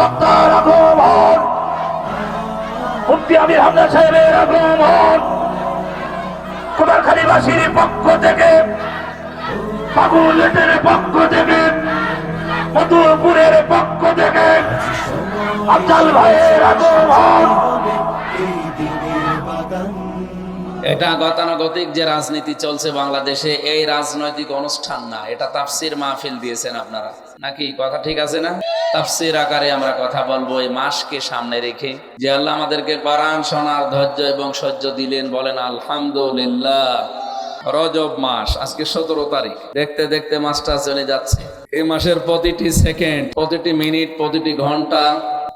বক্তার আগমন, মুফতি আমির হামজা সাহেবের আগমন, কুমারখালীবাসীর পক্ষ থেকে, পাগুলেটের পক্ষ থেকে, মধুপুরের পক্ষ থেকে আফজাল ভাইয়ের আগমন। এটা গতানুগতিক যে রাজনীতি চলছে বাংলাদেশে, এই রাজনৈতিক অনুষ্ঠান না, এটা তাফসির মাহফিল দিয়েছেন আপনারা, নাকি কথা ঠিক আছে না? তাফসির আকারে আমরা কথা বলবো এই মাসকে সামনে রেখে। যে আল্লাহ আমাদেরকে কোরআন শোনার ধৈর্য এবং সহ্য দিলেন, বলেন আলহামদুলিল্লাহ। রজব মাস, আজকে 17 তারিখ। দেখতে দেখতে মাসটা চলে যাচ্ছে। এই মাসের প্রতিটি সেকেন্ড, প্রতিটি মিনিট, প্রতিটি ঘন্টা,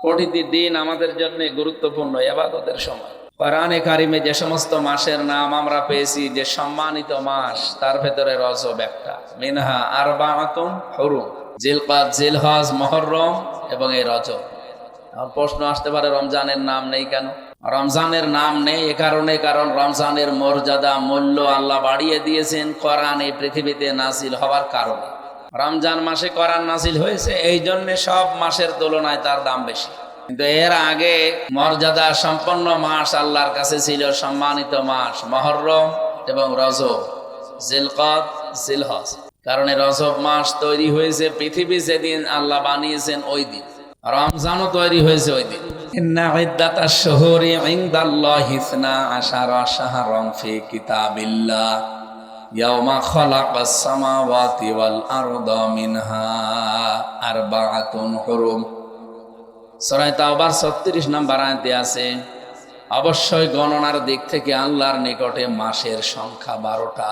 প্রতিটি দিন আমাদের জন্য গুরুত্বপূর্ণ ইবাদতের সময়। কোরআনে কারিমে যে সমস্ত মাসের নাম আমরা পেয়েছি, যে সম্মানিত মাস, তার ভেতরে রজব একটা। মিনহা আরবাআতুন হুরুম, জিলকাদ, জিলহজ, মুহররম এবং এই রজব। প্রশ্ন আসতে পারে রমজানের নাম নেই কেন? রমজানের নাম নেই এ কারণে, কারণ রমজানের মর্যাদা, মূল্য আল্লাহ বাড়িয়ে দিয়েছেন কোরআন এই পৃথিবীতে নাজিল হওয়ার কারণে। রমজান মাসে কোরআন নাজিল হয়েছে, এই জন্য সব মাসের তুলনায় তার দাম বেশি। কিন্তু এর আগে মর্যাদা সম্পন্ন মাস আল্লাহর কাছে ছিল সম্মানিত মাস মুহররম এবং রজব, জিলকাদ, জিলহজ। কারণ রজব মাস তৈরি হয়েছে পৃথিবী যেদিন আল্লাহ বানিয়েছেন ওই দিন, রমজানও তৈরি হয়েছে ওই দিন। ইন্না ইদ্দাতাশ শুহুরি ইনদাল্লাহি 12 শাহরান ফি কিতাবিল্লাহ ইয়াওমা খালাকাস সামাওয়াতি ওয়াল আরদা মিনহা আরবাআতুন হুরুম। সূরা তাওবার 36 নম্বর আয়াতে আছে, অবশ্যই গণনার দিক থেকে আল্লাহর নিকটে মাসের সংখ্যা 12টা।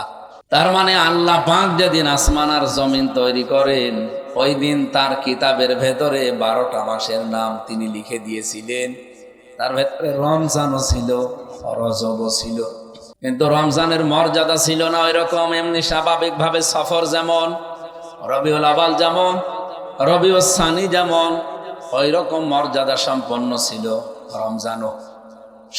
তার মানে আল্লাহ পাক যেদিন আসমান আর জমিন তৈরি করেন, ওই দিন তার কিতাবের ভেতরে 12টা মাসের নাম তিনি লিখে দিয়েছিলেন। তার ভেতরে রমজানও ছিল, রজবও ছিল। কিন্তু রমজানের মর্যাদা ছিল না ওই রকম। এমনি স্বাভাবিকভাবে সফর যেমন, রবিউল আউয়াল যেমন, রবিউল সানি যেমন, ওই রকম মর্যাদা সম্পন্ন ছিল রমজানও।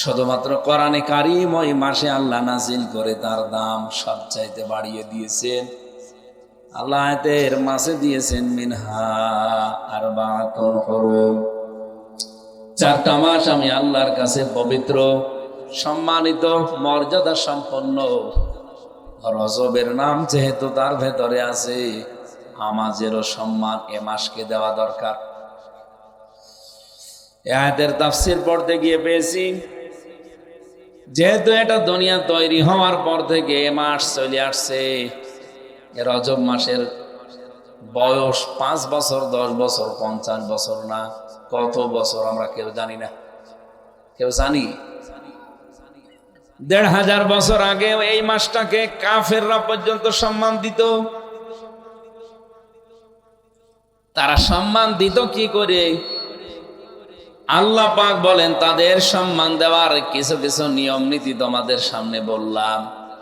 শুধুমাত্র কোরআনে কারিম ওই মাসে আল্লাহ নাজিল করে তার দাম সবচাইতে বাড়িয়ে দিয়েছেন। আল্লাহ এর মাসে দিয়েছেন মিনহা আরবাআতুন হুরুম, 4টা মাস আমি আল্লাহর কাছে পবিত্র, সম্মানিত, মর্যাদা সম্পন্ন। রজবের নাম যেহেতু তার ভেতরে আছে, আমাদেরও সম্মান এ মাসকে দেওয়া দরকার। আয়াতের তাফসীর পড়তে গিয়ে পেয়েছি, যেহেতু এটা দুনিয়া তৈরি হওয়ার পর থেকে এ মাস চলে আসছে। রজব মাসের বয়স 5 বছর, 10 বছর, 50 বছর না, কত বছর আমরা কেউ জানি না। কেউ জানি? 1500 বছর আগে এই মাসটাকে কাফেররা পর্যন্ত সম্মান দিত। তারা সম্মান দিত কি করে? আল্লাহ পাক বলেন তাদের সম্মান দেওয়ার কিছু কিছু নিয়ম নীতি তোমাদের সামনে বললাম।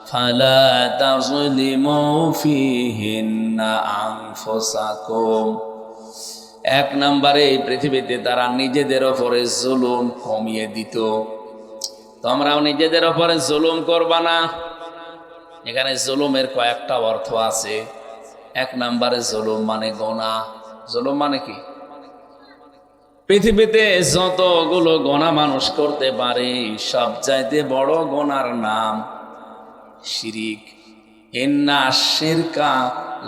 ফালা তাযলিমু ফীহিন্না আনফুসাকুম। 1 নম্বরে এই পৃথিবীতে তারা নিজেদের ওপরে জুলুম কমিয়ে দিত। তোমরাও নিজেদের ওপরে জুলুম করবা না। এখানে জুলুমের কয়েকটা অর্থ আছে। 1 নম্বরে জুলুম মানে গুনাহ। জুলুম মানে কি? পৃথিবীতে যতগুলো গুনাহ মানুষ করতে পারে, সবচাইতে বড় গুনার নাম শিরিক। ইন্না শিরকা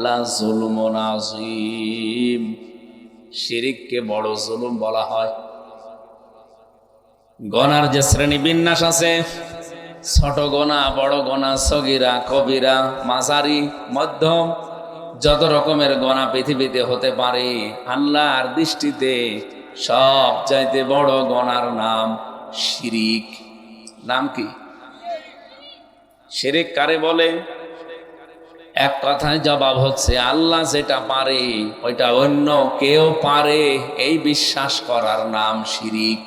লা যুলমুন আযীম। শিরিককে বড় জুলুম বলা হয়। গুনার যে শ্রেণী বিন্যাস আছে, ছোট গুনাহ, বড় গুনাহ, সগীরা, কবিরা, মাঝারি, মধ্যম, যত রকমের গুনাহ পৃথিবীতে হতে পারে, আল্লাহর দৃষ্টিতে সব চাইতে বড় গুনার নাম শিরিক। নাম কি? শিরিক কারে বলে? এক কথায় জবাব হচ্ছে, আল্লাহ যেটা পারে ওইটা অন্য কেউ পারে, এই বিশ্বাস করার নাম শিরিক।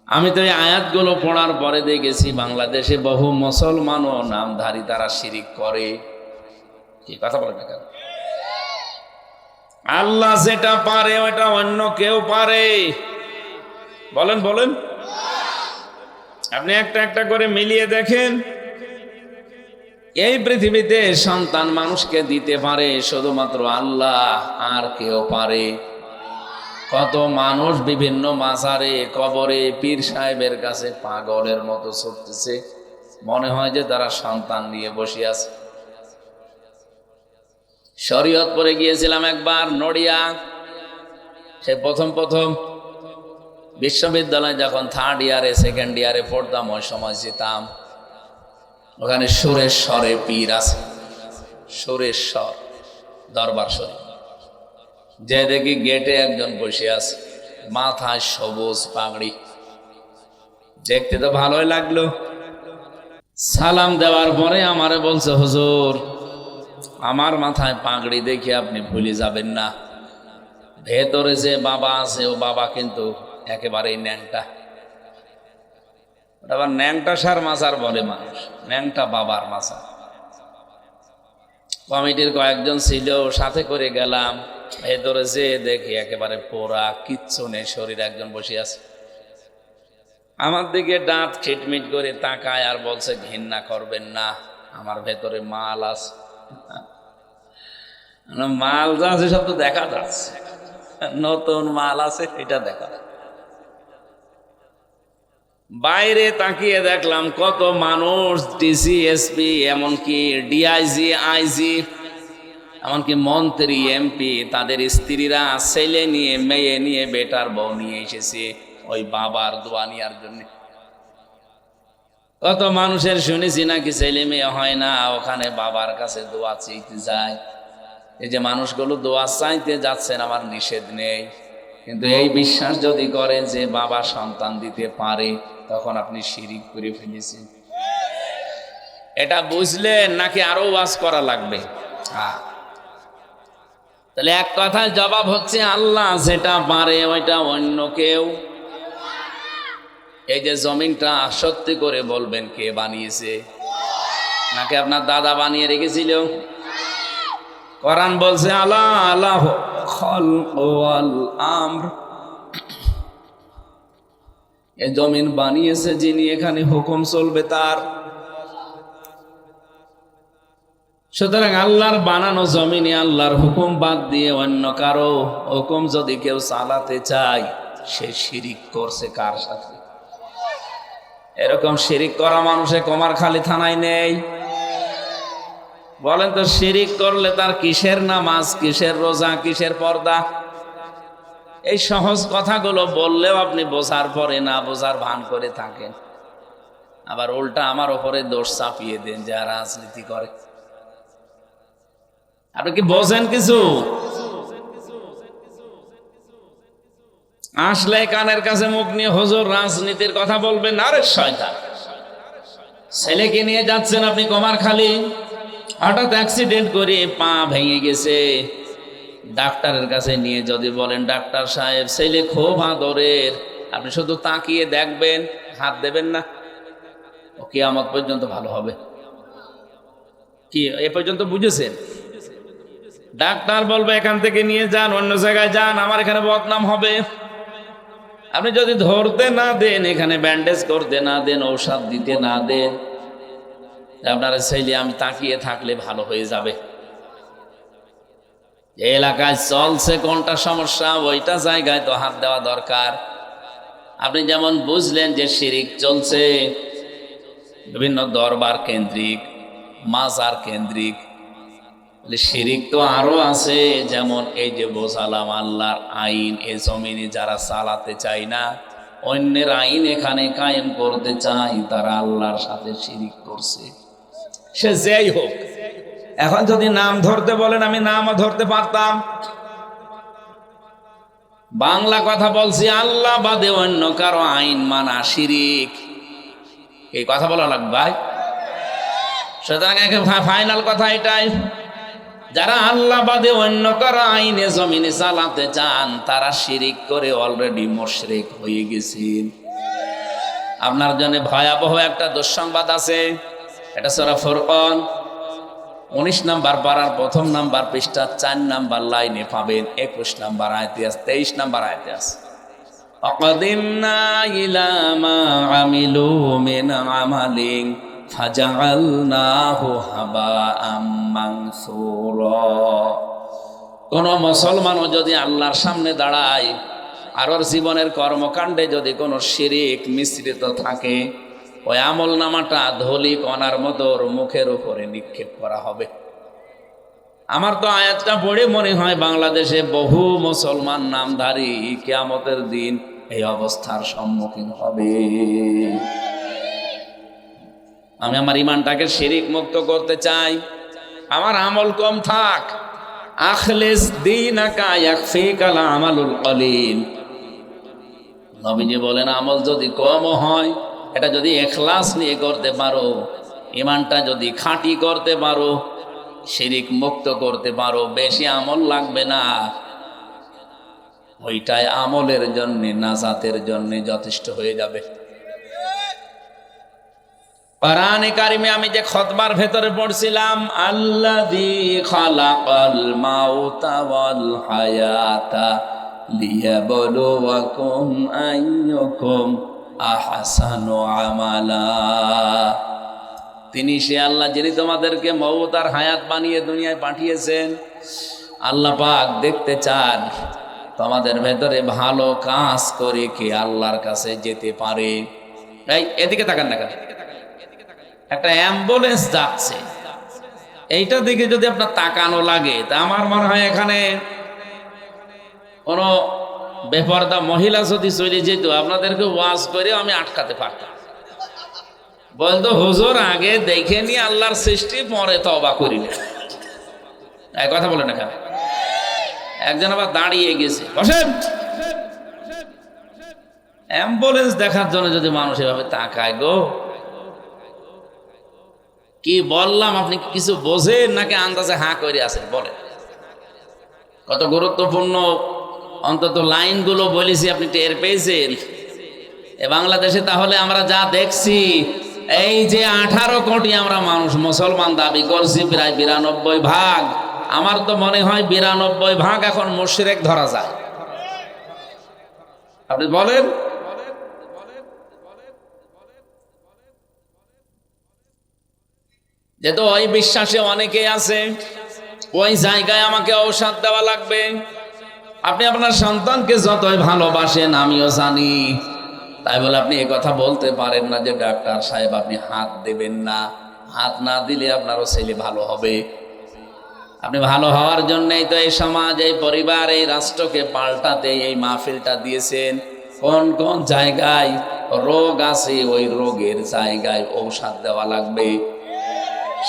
আমি তো এই আয়াতগুলো পড়ার পরে দেখেছি বাংলাদেশে বহু মুসলমানও নামধারী তারা শিরিক করে। কি কথা বলেন না কেন? আল্লাহ যেটা পারে ওটা অন্য কেউ পারে। বলেন বলেন, আপনি একটা একটা করে মিলিয়ে দেখেন। এই পৃথিবীতে সন্তান মানুষকে দিতে পারে শুধুমাত্র আল্লাহ, আর কেউ পারে? কত মানুষ বিভিন্ন মাজারে কবরে পীর সাহেবের কাছে পাগলের মতো ছুটতেছে, মনে হয় যে তারা সন্তান নিয়ে বসে আছে। শরীয়তপুরে গিয়েছিলাম একবার, নড়িয়া। সে প্রথম বিশ্ববিদ্যালয় যখন থার্ড ইয়ারে সেকেন্ড ইয়ারে পড়তাম, ওই সময় যেতাম। ওখানে সুরেশ্বরে পীর আছে, সুরেশ্বর দরবার শরীফ। যে দেখি গেটে একজন বসে আছে, মাথায় সবুজ পাগড়ি, দেখতে তো ভালোই লাগলো। সালাম দেওয়ার পরে আমারে বলছে, হুজুর আমার মাথায় পাগড়ি দেখে আপনি ভুলে যাবেন না, ভেতরে যে বাবা আছে ও বাবা কিন্তু একেবারেই ন্যাংটা। আবার ন্যাংটা সার মাজার বলে মানুষ, ন্যাংটা বাবার মাজার। কমিটির কয়েকজন ছিল, সাথে করে গেলাম। ভেতরে যে দেখি একেবারে পোড়া, কিচ্ছু নেই, শরীর একজন বসে আছে। আমার দিকে দাঁত খিটমিট করে তাকায় আর বলছে, ঘৃণা করবেন না, আমার ভেতরে মাল আছে। মাল যা আছে সব তো দেখা যাচ্ছে, নতুন মাল আছে এটা দেখা। বাইরে তাকিয়ে দেখলাম কত মানুষ, ডিসি, এসপি, এমনকি ডিআইজি, আইজি, এমনকি মন্ত্রী, এমপি, তাদের স্ত্রীরা ছেলে নিয়ে, মেয়ে নিয়ে, বেটার বউ নিয়ে এসেছে ওই বাবার দোয়া নেওয়ার জন্য। কত মানুষের শুনেছি নাকি ছেলে মেয়ে হয় না, ওখানে বাবার কাছে দোয়া চাইতে যায়। এই যে মানুষগুলো দোয়া চাইতে যাচ্ছেন, আমার নিষেধ নেই, কিন্তু এই বিশ্বাস যদি করেন যে বাবা সন্তান দিতে পারে, তখন আপনি শিরিক করে ফেলেছেন। এটা বুঝলেন নাকি আরো ওয়াজ করা লাগবে? তাহলে এক কথায় জবাব হচ্ছে, আল্লাহ যেটা পারে ওইটা অন্য কেউ। এই যে জমিনটা সত্যি করে বলবেন কে বানিয়েছে? নাকি আপনার দাদা বানিয়ে রেখেছিল? কোরআন বলছে, আলা আল্লাহ খালক ওয়াল আমর, এই জমিন বানিয়েছে যিনি, এখানে হুকুম চলবে তার। সুতরাং আল্লাহর বানানো জমিনে আল্লাহর হুকুম বাদ দিয়ে অন্য কারো হুকুম যদি কেউ চালাতে চায়, সে শিরিক করছে কার সাথে? এরকম শিরিক করা মানুষে কুমারখালী থানায় নেই। বলেন তো, শিরিক করলে তার কিসের নামাজ, কিসের রোজা, কিসের পর্দা? এই সহজ কথাগুলো বললেও আপনি বোঝার পরে না বোঝার ভান করে থাকেন, আবার উল্টা আমার ওপরে দোষ চাপিয়ে দেন যে রাজনীতি করে। আপনি কি বোঝেন কিছু? আসলে কানের কাছে মুখ নিয়ে হুজুর রাজনীতির কথা বলবেন, আরে শয়তান, ছেলেকে নিয়ে যাচ্ছেন আপনি কুমারখালী, হঠাৎ অ্যাক্সিডেন্ট করে পা ভেঙে গেছে, ডাক্তারের কাছে নিয়ে যদি বলেন, ডাক্তার সাহেব ছেলে খুব আদরের, আপনি শুধু তাকিয়ে দেখবেন, হাত দেবেন না, ও কিয়ামত পর্যন্ত ভালো হবে। কি এ পর্যন্ত বুঝেছেন? ডাক্তার বলবে এখান থেকে নিয়ে যান, অন্য জায়গায় যান, আমার এখানে বদনাম হবে। আপনি যদি ধরতে না দেন, এখানে ব্যান্ডেজ করতে না দেন, ঔষধ দিতে না দেন, আপনার ছেলে আমি তাকিয়ে থাকলে ভালো হয়ে যাবে। এলাকায় চলছে কোনটা সমস্যা, ওইটা জায়গায় তো হাত দেওয়া দরকার। আপনি যেমন বুঝলেন যে শিরিক চলছে বিভিন্ন দরবার কেন্দ্রিক, মাজার কেন্দ্রিক, শিরিক তো আরো আছে। যেমন এই যে বোঝালাম, আল্লাহর আইন এ জমিনে যারা চালাতে চায় না, অন্যের আইন এখানে কায়েম করতে চায়, তারা আল্লাহর সাথে শিরিক করছে। সে যেই হোক, এখন যদি নাম ধরতে বলেন, আমি নামও ধরতে পারতাম। বাংলা কথা বলছি, আল্লাহ বাদে অন্য কারো আইন মানা শিরিক, এই কথা বলা লাগবে ভাই। সুতরাং ফাইনাল কথা এটাই, যারা আল্লাহ বাদে অন্য কারো আইনে জমিনে চালাতে চান, তারা শিরিক করে অলরেডি মুশরিক হয়ে গেছেন। আপনার জন্য ভয়াবহ একটা দুঃসংবাদ আছে, এটা সূরা ফুরকান 19 নম্বর পারার 1 নম্বর পৃষ্ঠা 4 নম্বর লাইনে পাবেন, 21 নম্বর আয়াতে আছে, 23 নম্বর আয়াতে আছে, আকাদিমনা ইলা মা আমিলু মিন আমালিন ফাজআলনাহু হাবাআম মানসুরা। কোন মুসলমানও যদি আল্লাহর সামনে দাঁড়ায়, আর ওর জীবনের কর্মকাণ্ডে যদি কোনো শিরিক মিশ্রিত থাকে, ওই আমল নামাটা ধলি কণার মতো ওর মুখের উপরে নিক্ষেপ করা হবে। আমার তো আয়াতটা পড়ে মনে হয় বাংলাদেশে বহু মুসলমান নামধারী কিয়ামতের দিন এই অবস্থার সম্মুখীন হবে। আমি আমার ইমানটাকে শিরিক মুক্ত করতে চাই। আমার আমল কম থাক, আখলিস দীনাকা ইয়াকফিকাল আমালুল কলিল। নবীজি বলেন আমল যদি কম হয়, এটা যদি ইখলাস নিয়ে করতে পারো, ইমানটা যদি খাঁটি করতে পারো, শিরিক মুক্ত করতে পারো, বেশি আমল লাগবে না, ওইটাই আমলের জন্য নাজাতের জন্য যথেষ্ট হয়ে যাবে। কোরআনে কারিমে আমি যে খুতবার ভেতরে পড়ছিলাম, আল্লাযী খালাকাল মাউতা ওয়াল হায়াতা লিয়াবলুয়াকুম আইয়ুকুম আহসানু আমালা। তিনি সে আল্লাহ যিনি তোমাদেরকে মওত আর হায়াত বানিয়ে দুনিয়ায় পাঠিয়েছেন। আল্লাহ পাক দেখতে চান তোমাদের ভেতরে ভালো কাজ করে কে আল্লাহর কাছে যেতে পারে। এই এদিকে তাকান না কেন? একটা অ্যাম্বুলেন্স যাচ্ছে, এইটা দিকে যদি আপনার তাকানো লাগে, তা আমার মনে হয় এখানে কোনো বেপরদা মহিলা যদি চলে যেত, আপনাদেরকে ওয়াজ করে আমি আটকাতে পারতাম। বলতো হুজুর আগে দেখে নিয়ে আল্লাহর সৃষ্টি, পরে তওবা করি না। এই কথা বলে না কেন? একজন আবার দাঁড়িয়ে গেছে, বসেন। অ্যাম্বুলেন্স দেখার জন্য যদি মানুষ এভাবে তাকায় গো, কি বললাম আপনি কিছু বোঝেন নাকি আন্দাজে হাঁ করে আছেন? বলেন কত গুরুত্বপূর্ণ অন্তত লাইনগুলো বলেছি, আপনি টের পেয়েছেন? এ বাংলাদেশে তাহলে আমরা যা দেখছি, এই যে 18 কোটি আমরা মানুষ মুসলমান দাবি করছি, প্রায় 92 ভাগ, আমার তো মনে হয় 92 ভাগ এখন মুশরিক ধরা যায়। আপনি বলেন, যেহেতু ওই বিশ্বাসে অনেকে আছে, ওই জায়গায় আমাকে ঔষধ দেওয়া লাগবে। আপনি আপনার সন্তানকে যতই ভালোবাসেন আমিও জানি, তাই বলে আপনি এই কথা বলতে পারেন না যে ডাক্তার সাহেব আপনি হাত দেবেন না, হাত না দিলে আপনারও ছেলে ভালো হবে। আপনি ভালো হওয়ার জন্যই তো এই সমাজ, এই পরিবার, এই রাষ্ট্রকে পাল্টাতে এই মাহফিলটা দিয়েছেন। কোন কোন জায়গায় রোগ আছে, ওই রোগের জায়গায় ঔষধ দেওয়া লাগবে।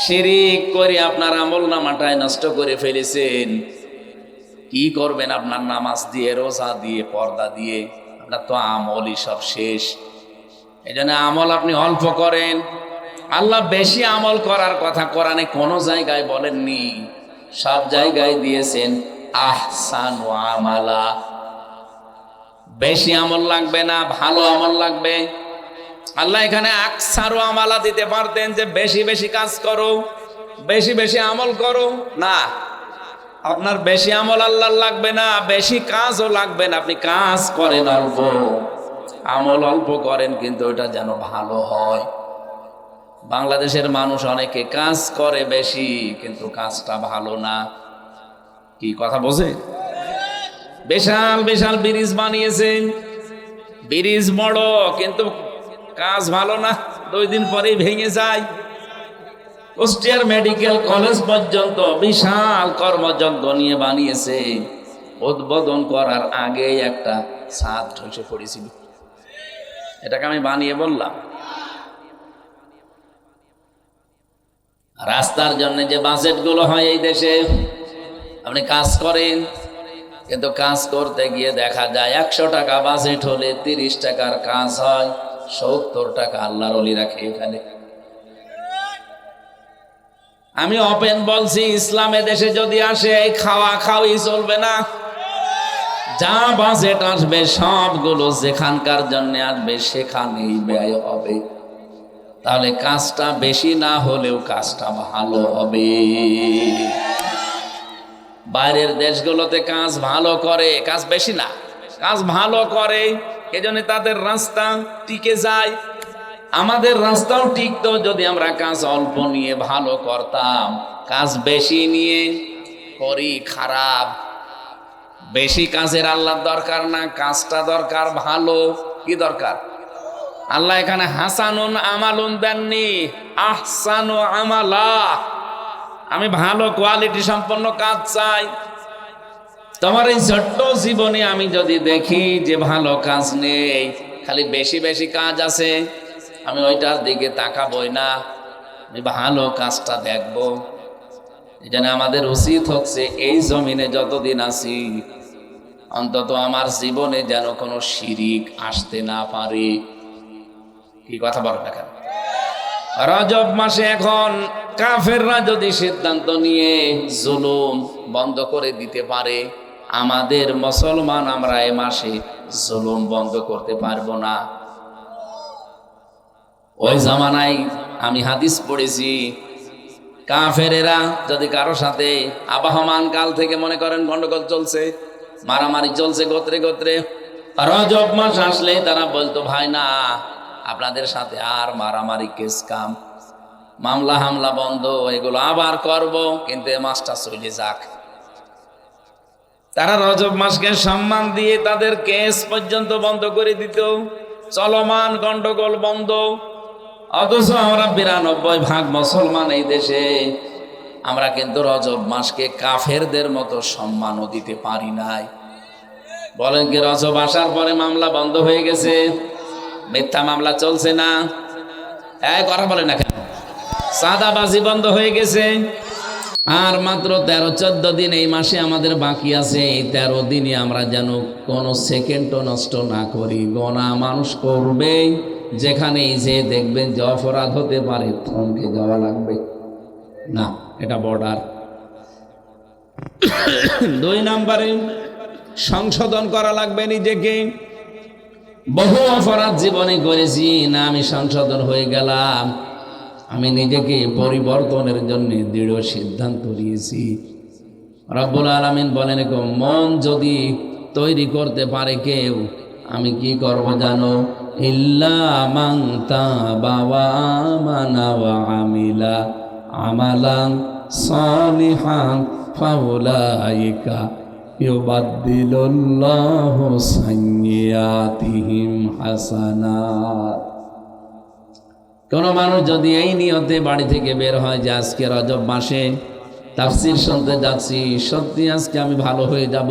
শিরিক করে আপনার আমলনামাটায় নষ্ট করে ফেলেছেন। কি করবেন আপনার নামাজ দিয়ে, রোজা দিয়ে, পর্দা দিয়ে? আপনার তো আমলই সব শেষ। এই জন্য আমল আপনি অল্প করেন। আল্লাহ বেশি আমল করার কথা কোরআনে কোনো জায়গায় বলেননি, সব জায়গায় দিয়েছেন আহসানু আমালা। বেশি আমল লাগবে না, ভালো আমল লাগবে। আল্লাহ এখানে আকসারু আমালা দিতে পারতেন, যে বেশি বেশি কাজ করো, বেশি বেশি আমল করো। না, আপনার বেশি আমল আল্লাহর লাগবে না, বেশি কাজও লাগবে না। আপনি কাজ করেন অল্প, আমল অল্প করেন, কিন্তু ওটা যেন ভালো হয়। বাংলাদেশের মানুষ অনেকে কাজ করে বেশি, কিন্তু কাজটা ভালো না। কি কথা বোঝে? বিশাল বিশাল ব্রিজ বানিয়েছেন, ব্রিজ বড়, কিন্তু কাজ ভালো না, 2 দিন পরেই ভেঙে যায়। কুষ্টিয়ার মেডিকেল কলেজ পর্যন্ত বিশাল কর্মযজ্ঞ নিয়ে বানিয়েছে, উদ্বোধন করার আগে একটা ছাদ ধসে পড়েছিল। এটাকে আমি বানিয়ে বললাম। রাস্তার জন্য যে বাজেটগুলো হয় এই দেশে, আপনি কাজ করেন, কিন্তু কাজ করতে গিয়ে দেখা যায় 100 টাকা বাজেট হলে 30 টাকার কাজ হয়, 70 টাকা আল্লাহর ওলিরা খেয়ে ফেলে। আমি ওপেন বলছি, ইসলামে দেশে যদি আসে এই খাওয়া খাওয়াই চলবে না। যা বাজেট আসবে সবগুলো যেখানকার জন্য আসবে সেখানেই ব্যয় হবে। তাহলে কাজটা বেশি না হলেও কাজটা ভালো হবে। বাইরের দেশগুলোতে কাজ ভালো করে, কাজ বেশি না, কাজ ভালো করে, এজন্য তাদের রাস্তা টিকে যায়। আমাদের রাস্তাও টিকতো যদি আমরা কাজ অল্প নিয়ে ভালো করতাম। কাজ বেশি নিয়ে করি খারাপ, বেশি কাজের আল্লাহর দরকার না, কাজটা দরকার ভালো। কি দরকার? আল্লাহ এখানে হাসানুন আমালুন দেননি, আহসানু আমালা। আমি ভালো কোয়ালিটি সম্পন্ন কাজ চাই। তোমার এই ছোট্ট জীবনে আমি যদি দেখি যে ভালো কাজ নেই, খালি বেশি বেশি কাজ আছে, আমি ওইটার দিকে তাকাবই না, আমি ভালো কাজটা দেখবো। এই জন্য আমাদের উচিত হচ্ছে এই জমিনে যতদিন আছি অন্তত আমার জীবনে যেন কোনো শিরিক আসতে না পারে। কি কথা বলো না কেন? রজব মাসে এখন কাফেররা যদি সিদ্ধান্ত নিয়ে জুলুম বন্ধ করে দিতে পারে, আমাদের মুসলমান আমরা এ মাসে জুলুম বন্ধ করতে পারবো না। ওই জামানায় আমি হাদিস পড়েছি, কাফেরেরা যদি কারো সাথে আবহমান কাল থেকে মনে করেন গন্ডগোল চলছে, মারামারি চলছে গোত্রে গোত্রে, রজব মাস আসলে তারা বলতো ভাই না, আপনাদের সাথে আর মারামারি কেস কাম মামলা হামলা বন্ধ, এগুলো আবার করব, কিন্তু এ মাসটা চলে যাক। তারা রজব মাসকে সম্মান দিয়ে তাদের কেস পর্যন্ত বন্ধ করে দিত, চলমান গন্ডগোল বন্ধ। অথচ আমরা 92% মুসলমান এই দেশে, আমরা কিন্তু রজব মাসকে কাফেরদের মতো সম্মানও দিতে পারি নাই। বলেন কি রজব আসার পরে মামলা বন্ধ হয়ে গেছে? মিথ্যা মামলা চলছে না? কথা বলে না কেন? সাদাবাজি বন্ধ হয়ে গেছে। আর মাত্র 13-14 দিন এই মাসে আমাদের বাকি আছে। এই 13 দিনে আমরা যেন কোনো সেকেন্ডও নষ্ট না করি। গোনা মানুষ করবে, যেখানেই যে দেখবেন যে অপরাধ হতে পারে থমকে যাওয়া লাগবে না, এটা বর্ডার। 2 নম্বরে সংশোধন করা লাগবে নিজেকে। বহু অপরাধ জীবনে করেছি না, আমি সংশোধন হয়ে গেলাম, আমি নিজেকে পরিবর্তনের জন্য দৃঢ় সিদ্ধান্ত নিয়েছি। রব্বুল আলামিন বলেন, মন যদি তৈরি করতে পারে কেউ, আমি কি করব জানো? ইল্লা মান তাবা ওয়া আমানা ওয়া আমিলা আমালান সালিহান ফাউলাইকা ইউবাদদিলুল্লাহু সাইয়্যাতিহিম হাসানাত। কোন মানুষ যদি এই নিয়তে বাড়ি থেকে বের হয় যে আজকে রজব মাসে তাফসীর শুনতে যাচ্ছি, সত্যি আজকে আমি ভালো হয়ে যাব,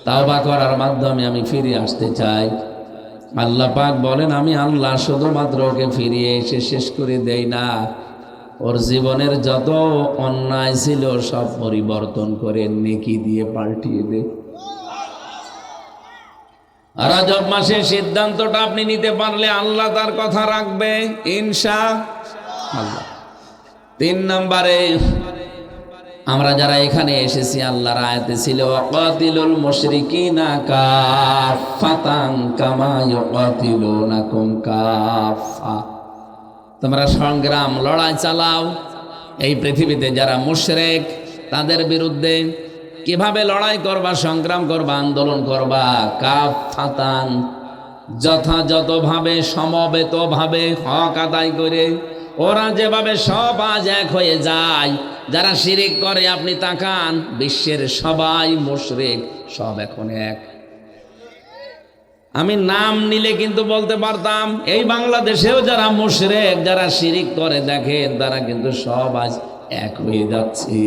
তাওবা করার মাধ্যমে আমি ফিরে আসতে চাই, আল্লাহ পাক বলেন আমি আল্লাহ শুধুমাত্র ওকে ফিরিয়ে এসে শেষ করে দেই না, ওর জীবনের যত অন্যায় ছিল সব পরিবর্তন করে নেকি দিয়ে পাল্টিয়ে দে। রজব মাসের সিদ্ধান্তটা আপনি নিতে পারলে আল্লাহ তার কথা রাখবে ইনশাআল্লাহ। 3 নম্বরে আমরা যারা এখানে এসেছি, আল্লাহর আয়াতে ছিল ওয়াকাতিলুল মুশরিকিনা কাফাতান কামা ইউকাতিলুনাকুম কাফা। তোমরা সংগ্রাম লড়াই চালাও এই পৃথিবীতে যারা মুশরিক তাদের বিরুদ্ধে। কিভাবে লড়াই করবা, সংগ্রাম করবা, আন্দোলন করবা? কাফাতান, যথাযথভাবে সমবেতভাবে হক আদায় করে। ওরা যেভাবে সব আজ এক হয়ে যায়, যারা শিরিক করে আপনি তাকান, বিশ্বের সবাই মুশরিক, সব এখন এক। আমি নাম নিলে কিন্তু বলতে পারতাম, এই বাংলাদেশেও যারা মুশরিক, যারা শিরিক করে দেখেন, তারা কিন্তু সব আজ এক হয়ে যাচ্ছে।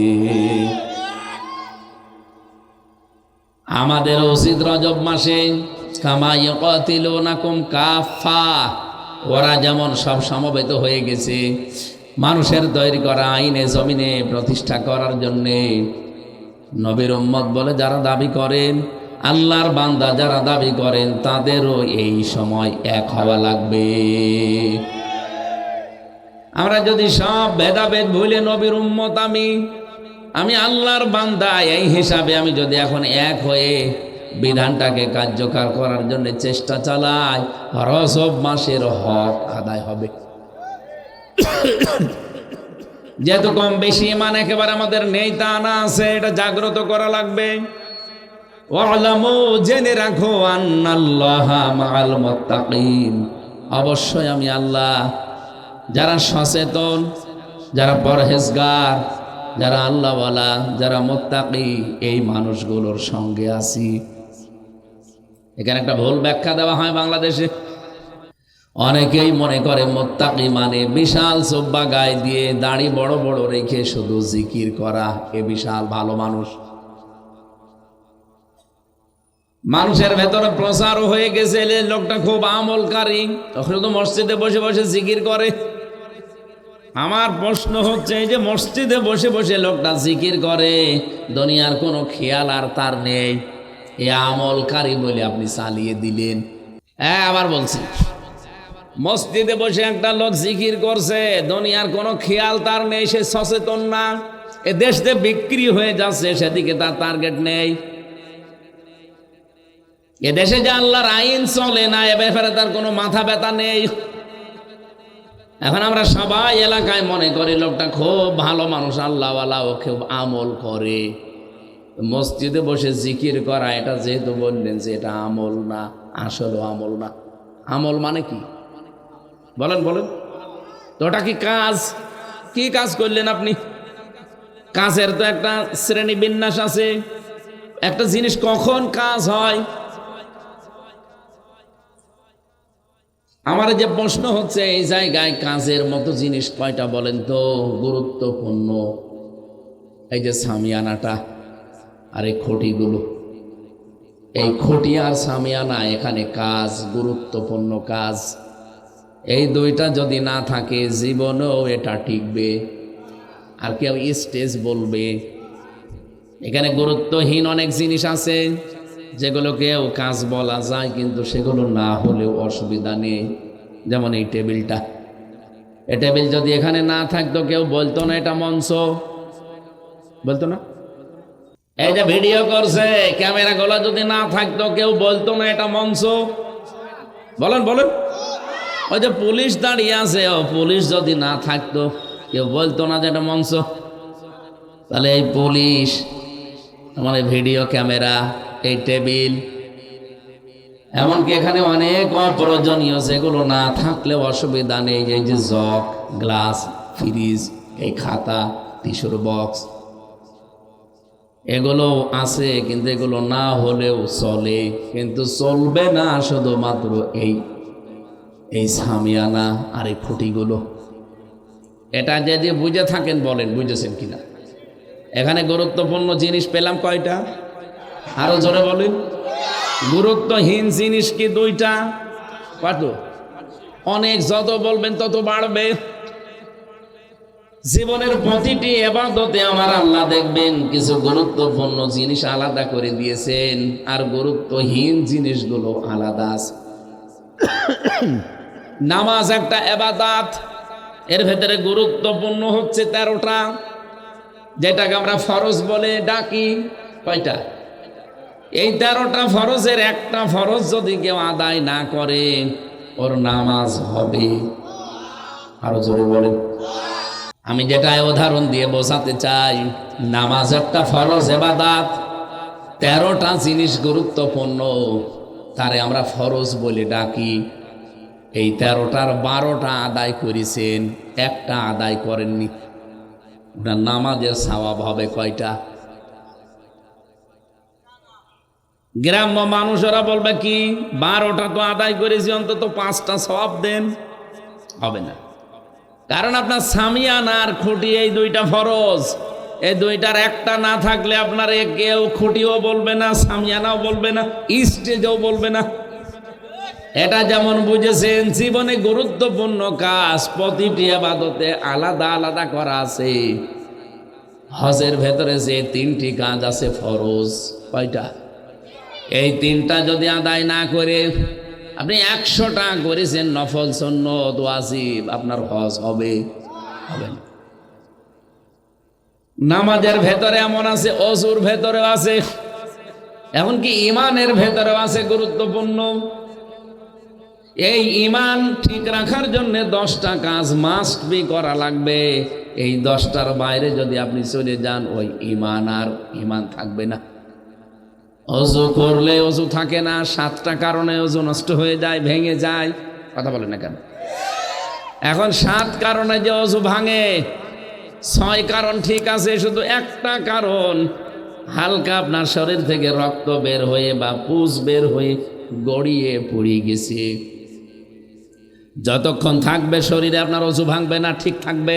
আমাদের উচিত রজব মাসে কামা ইউকাতিলুনাকুম কাফা, ওরা যেমন সব সমবেত হয়ে গেছে মানুষের তৈরি করা আইনে জমিনে প্রতিষ্ঠা করার জন্যে, নবীর উম্মত বলে যারা দাবি করেন, আল্লাহর বান্দা যারা দাবি করেন, তাদেরও এই সময় এক হওয়া লাগবে। আমরা যদি সব ভেদাভেদ ভুলে নবীর উম্মত আমি আল্লাহর বান্দা এই হিসাবে আমি যদি এখন এক হয়ে বিধানটাকে কার্যকর করার জন্য চেষ্টা চালাই, রজব মাসের হক আদায় হবে। যেহেতু কম বেশি ইমান একেবারে আমাদের নেই তা না, আছে, এটা জাগ্রত করা লাগবে। ওয়ালামু, জেনে রাখো, আন্নাল্লাহা মাআল মুত্তাকিন, অবশ্যই আমি আল্লাহ যারা সচেতন, যারা পরহেজগার, যারা আল্লাহওয়ালা, যারা মুত্তাকি, এই মানুষগুলোর সঙ্গে আছি। এখানে একটা ভুল ব্যাখ্যা দেওয়া হয় বাংলাদেশে। অনেকেই মনে করে মুত্তাকি মানে বিশাল জুব্বা গায়ে দিয়ে দাড়ি বড় বড় রেখে শুধু জিকির করা, এ বিশাল ভালো মানুষ। মানুষের ভেতরে প্রচার হয়ে গেছে লোকটা খুব আমলকারী, শুধু মসজিদে বসে বসে জিকির করে। আমার প্রশ্ন হচ্ছে, এই যে মসজিদে বসে বসে লোকটা জিকির করে, দুনিয়ার কোনো খেয়াল আর তার নেই, এ আমলকারী বলে আপনি চালিয়ে দিলেন। হ্যাঁ, আবার বলছি, মসজিদে বসে একটা লোক জিকির করছে, দুনিয়ার কোনো খেয়াল তার নেই, সে সচেতন না। এ দেশে বিক্রি হয়ে যাচ্ছে, সেদিকে তার টার্গেট নেই। এ দেশে যে আল্লাহর আইন চলে না, এ ব্যাপারে তার কোনো মাথা ব্যথা নেই। এখন আমরা সবাই এলাকায় মনে করি লোকটা খুব ভালো মানুষ, আল্লাহওয়ালা, ও খুব আমল করে। মসজিদে বসে জিকির করা, এটা যেহেতু বললেন যে এটা আমল না, আসলে আমল না। আমল মানে কি বলেন বলেন তো? ওটা কি কাজ? কি কাজ করলেন আপনি? কাজের তো একটা শ্রেণী বিন্যাস আছে। একটা জিনিস কখন কাজ হয়, আমার যে প্রশ্ন হচ্ছে, এই জায়গায় কাজের মতো জিনিস কয়টা বলেন তো গুরুত্বপূর্ণ? এই যে সামিয়ানাটা আর এই খুঁটিগুলো, এই খুঁটি আর সামিয়ানা, এখানে কাজ, গুরুত্বপূর্ণ কাজ। এই দুইটা যদি না থাকে জীবনেও এটা টিকবে। আর কেউ স্টেজ বলবে, এখানে গুরুত্বহীন অনেক জিনিস আছে যেগুলোকেও কাজ বলা যায়, কিন্তু সেগুলো না হলেও অসুবিধা নেই। যেমন এই টেবিলটা, এই টেবিল যদি এখানে না থাকতো কেউ বলতো না এটা মঞ্চ, বলতো না। এই যে ভিডিও করছে, ক্যামেরাগুলো যদি না থাকতো কেউ বলতো না এটা মঞ্চ, বলেন বলেন। ওই যে পুলিশ দাঁড়িয়ে আছে, ও পুলিশ যদি না থাকতো কেউ বলতো না যে এটা মঞ্চ। তাহলে এই পুলিশ, আমার এই ভিডিও ক্যামেরা, এই টেবিল, এমনকি এখানে অনেক অপ্রয়োজনীয় যেগুলো না থাকলে অসুবিধা নেই। এই যে জগ, গ্লাস, ফ্রিজ, এই খাতা, টিস্যুর বক্স, এগুলো আছে, কিন্তু এগুলো না হলেও চলে। কিন্তু চলবে না শুধুমাত্র এই সামিয়ানা আর এই খুঁটিগুলো। এটা যদি বুঝে থাকেন বলেন, বুঝেছেন কিনা? এখানে গুরুত্বপূর্ণ জিনিস পেলাম কয়টা? আরো জোরে বলেন। গুরুত্বহীন জিনিস কি দুইটা? কত? অনেক, যত বলবেন তত বাড়বে। জীবনের প্রতিটি ইবাদতে আমার আল্লাহ দেখবেন কিছু গুরুত্বপূর্ণ জিনিস আলাদা করে দিয়েছেন, আর গুরুত্বহীন জিনিসগুলো আলাদা আছে। নামাজ একটা ইবাদত, এর ভেতরে গুরুত্বপূর্ণ হচ্ছে 13টা, যেটাকে আমরা ফরজ বলে ডাকি। কয়টা? এই 13টা ফরজের একটা ফরজ যদি কেউ আদায় না করে, ওর নামাজ হবে। আরো জোরে বলেন। আমি যেটা উদাহরণ দিয়ে বোঝাতে চাই, নামাজ একটা ফরজ ইবাদত, 13টা জিনিস গুরুত্বপূর্ণ, তারে আমরা ফরজ বলে ডাকি। এই 13টার 12টা আদায় করেছেন, একটা আদায় করেননি, ওটা নামাজের সওয়াব হবে কয়টা? গ্রাম্য মানুষেরা বলবে কি, 12টা তো আদায় করেছি, অন্তত 5টা সওয়াব দেন। হবে না, কারণ আপনার সামিয়ানার খুঁটি এই দুইটা ফরজ, এই দুইটার একটা না থাকলে আপনার কেউ খুঁটিও বলবে না, সামিয়ানাও বলবে না, স্টেজও বলবে না। এটা যেমন বুঝেছেন, জীবনে গুরুত্বপূর্ণ কাজ প্রতিটি ইবাদতে আলাদা আলাদা করা আছে। হজের ভেতরে যে 3টি কাজ আছে ফরজ, কয়টা? এই 3টা যদি আদায় না করে আপনি 100টা করেছেন নফল সুন্নত ওয়াজিব, আপনার হজ হবে? হবে না। নামাজের ভেতরে এমন আছে, ওযুর ভেতরেও আছে, এমনকি ইমানের ভেতরেও আছে গুরুত্বপূর্ণ। এই ইমান ঠিক রাখার জন্য 10টা কাজ মাস্ট বি করা লাগবে। এই 10টার বাইরে যদি আপনি চলে যান, ওই ইমান থাকবে না। ওযু করলে ওযু থাকে না, 7টা কারণে ওযু নষ্ট হয়ে যায়, ভেঙে যায়। কথা বলেন না কেন? এখন 7 কারণে যে ওযু ভাঙে, ছয় কারণ ঠিক আছে, শুধু একটা কারণ হালকা আপনার শরীর থেকে রক্ত বের হয়ে বা পুষ বের হয়ে গড়িয়ে পড়ে গেছে। যতক্ষণ থাকবে শরীরে আপনার অজু ভাঙবে না, ঠিক থাকবে।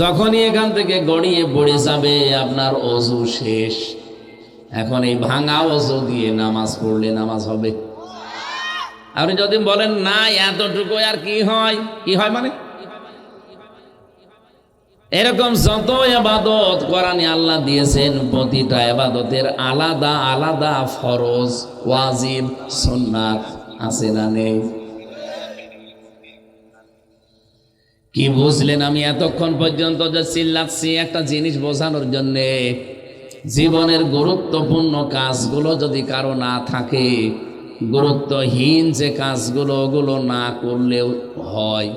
যখনই এখান থেকে গড়িয়ে পড়ে যাবে আপনার অজু শেষ। এখন এই ভাঙা অজু দিয়ে নামাজ পড়লে নামাজ হবে। আপনি যদি বলেন না এতটুকু আর কি হয়, কি হয় মানে এরকম যত ইবাদত কোরআনে আল্লাহ দিয়েছেন, প্রতিটা ইবাদতের আলাদা আলাদা ফরজ, ওয়াজিব, সুন্নাত আছে না নেই? কি বুঝলেন? আমি এতক্ষণ পর্যন্ত যে চিল্লাচ্ছি একটা জিনিস বোঝানোর জন্যে, জীবনের গুরুত্বপূর্ণ কাজগুলো যদি কারো না থাকে, গুরুত্বহীন যে কাজগুলো ওগুলো না করলেও হয়,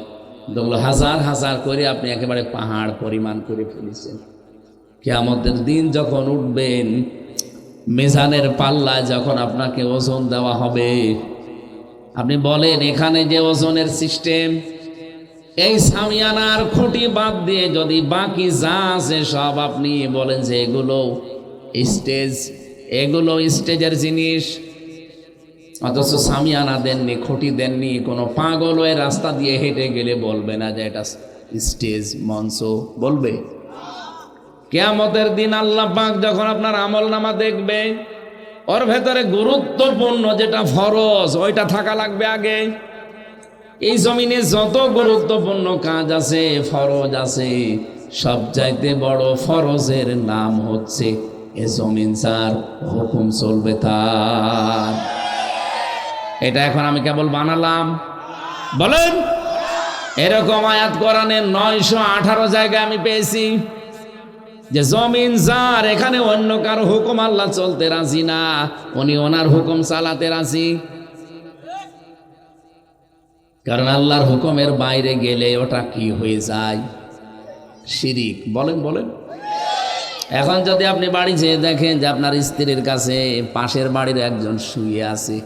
ওগুলো হাজার হাজার করে আপনি একেবারে পাহাড় পরিমাণ করে ফেলেছেন। কিয়ামতের দিন যখন উঠবেন, মিজানের পাল্লায় যখন আপনাকে ওজন দেওয়া হবে, আপনি বলেন এখানে যে ওজনের সিস্টেম, এই সামিয়ানার খুঁটি বাদ দিয়ে যদি বাকি যা আছে সব আপনি বলেন যে এগুলো স্টেজ, এগুলো স্টেজের জিনিস, অথচ সামিয়ানা দেননি, খুঁটি দেননি, কোনো পাগল ওই রাস্তা দিয়ে হেঁটে গেলে বলবে না যে এটা স্টেজ, মঞ্চ, বলবে? কিয়ামতের দিন আল্লাহ পাক যখন আপনার আমলনামা দেখবে, ওর ভেতরে গুরুত্বপূর্ণ যেটা ফরজ ওইটা থাকা লাগবে আগে। এই জমিনে যত গুরুত্বপূর্ণ কাজ আছে, ফরজ আছে, সবচাইতে বড় ফরজের নাম হচ্ছে এ জমিন যার হুকুম চলবে তার। এটা এখন আমি কেবল বানালাম? বলেন, এরকম আয়াত কোরআনে 918 জায়গায় আমি পেয়েছি যে জমিন যার, এখানে অন্য কারো হুকুম আল্লাহ চলতে রাজি না, উনি ওনার হুকুম চালাতে রাজি। কারণ আল্লাহর হুকুমের বাইরে গেলে ওটা কি হয়ে যায়? শিরিক। বলেন বলেন। এখন যদি আপনি বাড়ি যেয়ে দেখেন যে আপনার স্ত্রীর কাছে পাশের বাড়ির একজন শুয়ে আছে,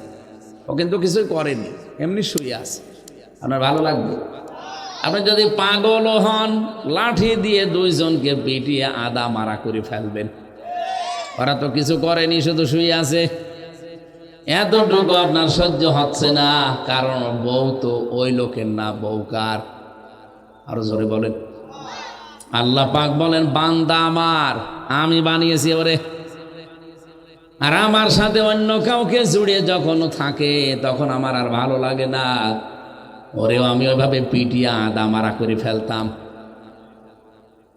ও কিন্তু কিছুই করেনি, এমনি শুয়ে আছে, আপনার ভালো লাগবে? আপনি যদি পাগলও হন, লাঠি দিয়ে দুইজনকে পিটিয়ে আদা মারা করে ফেলবেন। ওরা তো কিছু করেনি, শুধু শুয়ে আছে। এতটুকু আপনার সহ্য হচ্ছে না, কারণ বউ তো ওই লোকের না, বউ কার? আরো জোরে বলেন। আল্লাহ পাক বলেন, বান্দা আমার, আমি বানিয়েছি ওরে, আর আমার সাথে অন্য কাউকে জুড়ে যখন থাকে তখন আমার আর ভালো লাগে না, ওরেও আমি ওইভাবে পিটিয়ে আদা মারা করে ফেলতাম।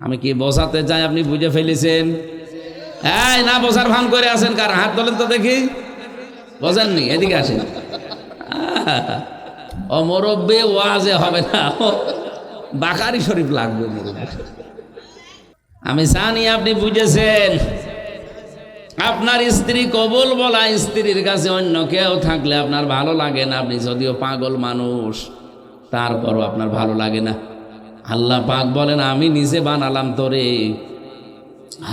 আমি কি বোঝাতে চাই আপনি বুঝে ফেলেছেন? এই না বোঝার ভান করে আছেন, কার হাত তোলেন তো দেখি। বোঝেননি? এদিকে আসেন। ও মুরব্বি, ওয়াজে হবে না, বাকারি শরীফ লাগবে মুরব্বি। আমি জানি আপনি বুঝেছেন। আপনার স্ত্রী কবুল বলা স্ত্রীর কাছে অন্য কেউ থাকলে আপনার ভালো লাগে না, আপনি যদিও পাগল মানুষ, তারপরও আপনার ভালো লাগে না। আল্লাহ পাক বলেন, আমি নিজে বানালাম তোরে।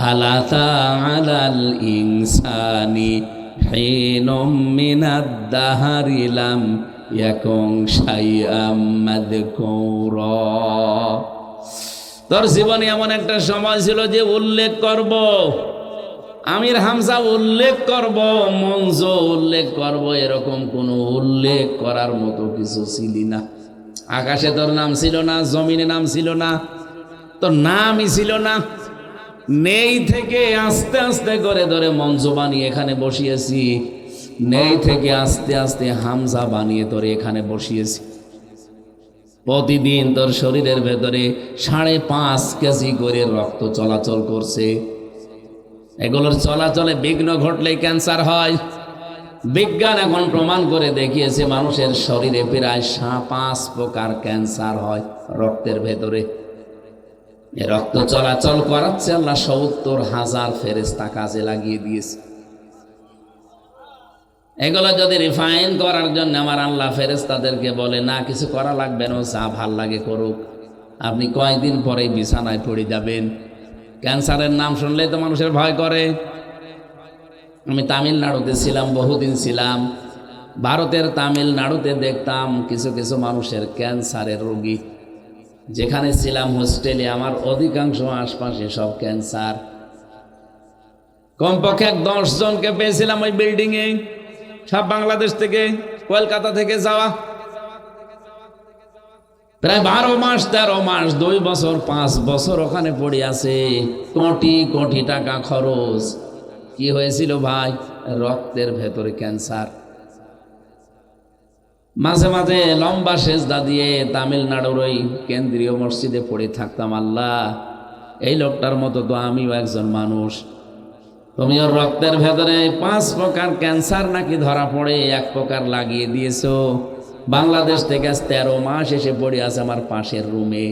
হালাতা আলাল ইনসানি হিনুম মিনাদ দাহারি লাম ইয়াকুন শাইআম মাযকুরা। তোর জীবনে এমন একটা সময় ছিল যে উল্লেখ করব, আমির হামজা উল্লেখ করব, মঞ্জ উল্লেখ করব, এরকম কোনো উল্লেখ করার মতো কিছু ছিলি না। আকাশে তোর নাম ছিল না, জমিনে নাম ছিল না, তোর নামই ছিল না। নেই থেকে আস্তে আস্তে করে ধরে মঞ্চ বানিয়ে এখানে বসিয়েছি, নেই থেকে আস্তে আস্তে হামজা বানিয়ে তোরে এখানে বসিয়েছি। প্রতিদিন তোর শরীরের ভেতরে 5.5 কেজি করে রক্ত চলাচল করছে। এগুলোর চলাচলে বিঘ্ন ঘটলে ক্যান্সার হয়। বিজ্ঞান এখন প্রমাণ করে দেখিয়েছে মানুষের শরীরে প্রায় 5 প্রকার ক্যান্সার হয় রক্তের ভেতরে। এ রক্ত চলাচল করাচ্ছে আল্লাহ 70,000 ফেরেশতা কাজে লাগিয়ে দিয়েছে। এগুলো যদি রিফাইন করার জন্য আমার আল্লাহ ফেরেশতাদেরকে বলে, না কিছু করা লাগবে না, যা ভাল লাগে করুক, আপনি কয়েকদিন পরে বিছানায় পড়ে যাবেন। ক্যান্সারের নাম শুনলেই তো মানুষের ভয় করে। আমি তামিলনাড়ুতে ছিলাম, বহুদিন ছিলাম। ভারতের তামিলনাড়ুতে দেখতাম কিছু কিছু মানুষের ক্যান্সারের রোগী, যেখানে ছিলাম হোস্টেলে, আমার অধিকাংশ আশপাশে সব ক্যান্সার। কমপক্ষে 10 জনকে পেয়েছিলাম ওই বিল্ডিং এ, সব বাংলাদেশ থেকে, কলকাতা থেকে যাওয়া। প্রায় 12 মাস 13 মাস 2 বছর 5 বছর ওখানে পড়ে আছে, কোটি কোটি টাকা খরচ। কি হয়েছিল ভাই? রক্তের ভেতরে ক্যান্সার। মাঝে মাঝে লম্বা সেজদা দিয়ে তামিলনাড়ুর ওই কেন্দ্রীয় মসজিদে পড়ে থাকতাম, আল্লাহ এই লোকটার মতো তো আমিও একজন মানুষ, তুমি ওর রক্তের ভেতরে 5 প্রকার ক্যান্সার নাকি ধরা পড়ে 1 প্রকার লাগিয়ে দিয়েছো। বাংলাদেশ থেকে আজ 13 মাস এসে পড়ে আছে আমার পাশের রুমে।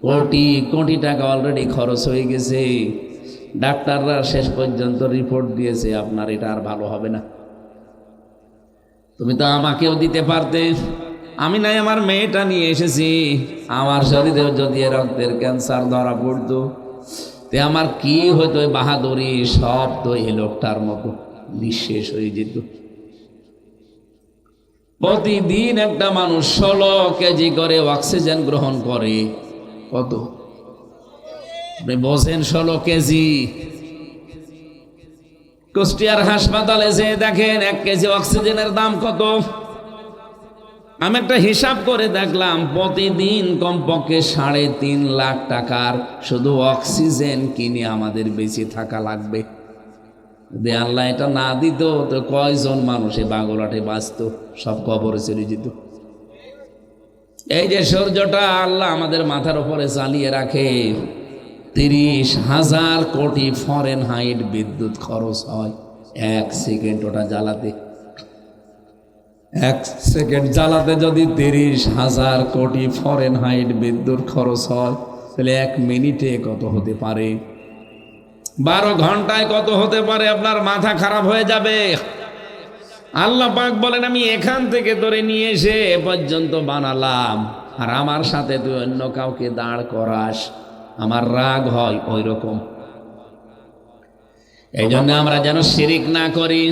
কোটি কোটি টাকা অলরেডি খরচ হয়ে গেছে। ডাক্তাররা শেষ পর্যন্ত রিপোর্ট দিয়েছে আপনার এটা আর ভালো হবে না। তুমি তো আমাকেও দিতে পারতে, আমি নাই আমার মেয়েটা নিয়ে এসেছি। আমার শরীরেও যদি রক্তের ক্যান্সার ধরা পড়তো তে আমার কি হতো? বাহাদুরি সব তো এই লোকটার মতো নিঃশেষ হয়ে যেত। প্রতিদিন একটা মানুষ 16 কেজি করে অক্সিজেন গ্রহণ করে। কত আপনি বোঝেন? 16 কেজি। কুষ্টিয়ার হাসপাতালে যে দেখেন 1 কেজি অক্সিজেনের দাম কত। আমি একটা হিসাব করে দেখলাম, প্রতিদিন কমপক্ষে 3.5 লাখ টাকার শুধু অক্সিজেন কিনে আমাদের বেঁচে থাকা লাগবে। যদি আল্লাহ এটা না দিত তো কয়জন মানুষে বাগলাটে বাঁচত, সব কবরে চলে যেত। এই যে সূর্যটা আল্লাহ আমাদের মাথার উপরে চালিয়ে রাখে, 30,000 কোটি ফরেনহাইট বিদ্যুৎ খরচ হয় 1 সেকেন্ড ওটা জ্বালাতে। 1 সেকেন্ড জ্বালাতে যদি 30,000 কোটি ফরেনহাইট বিদ্যুৎ খরচ হয়, তাহলে 1 মিনিটে কত হতে পারে? 12 ঘন্টায় কত হতে পারে? আপনার মাথা খারাপ হয়ে যাবে। আল্লাহ পাক বলেন, আমি এখান থেকে ধরে নিয়ে এসে এ পর্যন্ত বানালাম, আর আমার সাথে তুই অন্য কাউকে দাঁড় করাস, আমার রাগ হয় ওই রকম। এই জন্য আমরা যেন শিরিক না করি।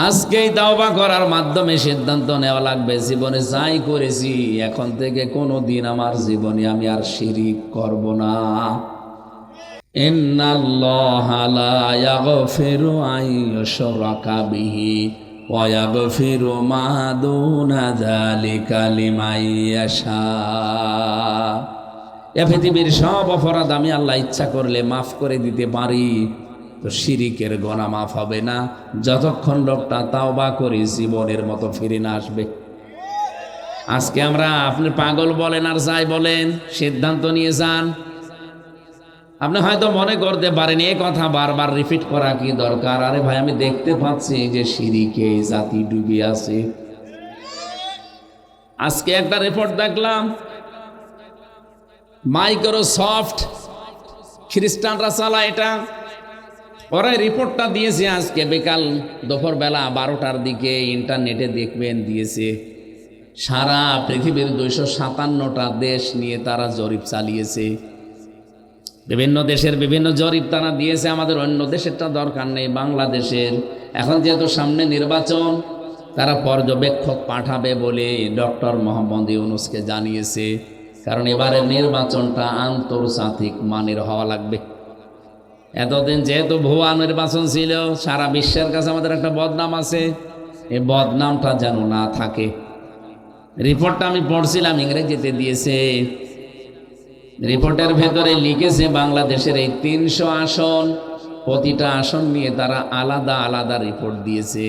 আজকেই তাওবা করার মাধ্যমে সিদ্ধান্ত নেওয়া লাগবে, জীবনে যাই করেছি এখন থেকে কোনো দিন আমার জীবনে আমি আর শিরিক করব না। ইন্নাল্লাহা লা ইয়াগফিরু আন ইউশরাকা বিহি ওয়া ইয়াগফিরু মা দুনা যালিকা লিমান ইয়াশা। এ পৃথিবীর সব অপরাধ আমি আল্লাহ ইচ্ছা করলে মাফ করে দিতে পারি, তো শিরিকের গুনাহ মাফ হবে না যতক্ষণ লোকটা তাওবা করে জীবনের মতো ফিরে না আসবে। আজকে আমরা, আপনি পাগল বলেন আর যাই বলেন, সিদ্ধান্ত নিয়ে যান। আপনি হয়তো মনে করতে পারেন এই কথা বারবার রিপিট করা কি দরকার? আরে ভাই, আমি দেখতে পাচ্ছি যে শিরিকে জাতি ডুবে আছে। আজকে একটা রিপোর্ট দেখলাম, মাইক্রোসফট খ্রিস্টানরা চালায় এটা, ওরা রিপোর্টটা দিয়েছে আজকে বিকাল দুপুরবেলা 12টার দিকে, ইন্টারনেটে দেখবেন দিয়েছে। সারা পৃথিবীর 257টা দেশ নিয়ে তারা জরিপ চালিয়েছে। বিভিন্ন দেশের বিভিন্ন জরিপ তারা দিয়েছে। আমাদের অন্য দেশেরটা দরকার নেই, বাংলাদেশের এখন যেহেতু সামনে নির্বাচন, তারা পর্যবেক্ষক পাঠাবে বলে ডক্টর মোহাম্মদ ইউনূসকে জানিয়েছে। কারণ এবারে নির্বাচনটা আন্তর্জাতিক মানের হওয়া লাগবে। এতদিন যেহেতু ভুয়া নির্বাচন ছিল, সারা বিশ্বের কাছে আমাদের একটা বদনাম আছে, এই বদনামটা যেন না থাকে। রিপোর্টটা আমি পড়ছিলাম, ইংরেজিতে দিয়েছে। রিপোর্টের ভেতরে লিখেছে বাংলাদেশের এই 300 আসন, প্রতিটা আসন নিয়ে তারা আলাদা আলাদা রিপোর্ট দিয়েছে।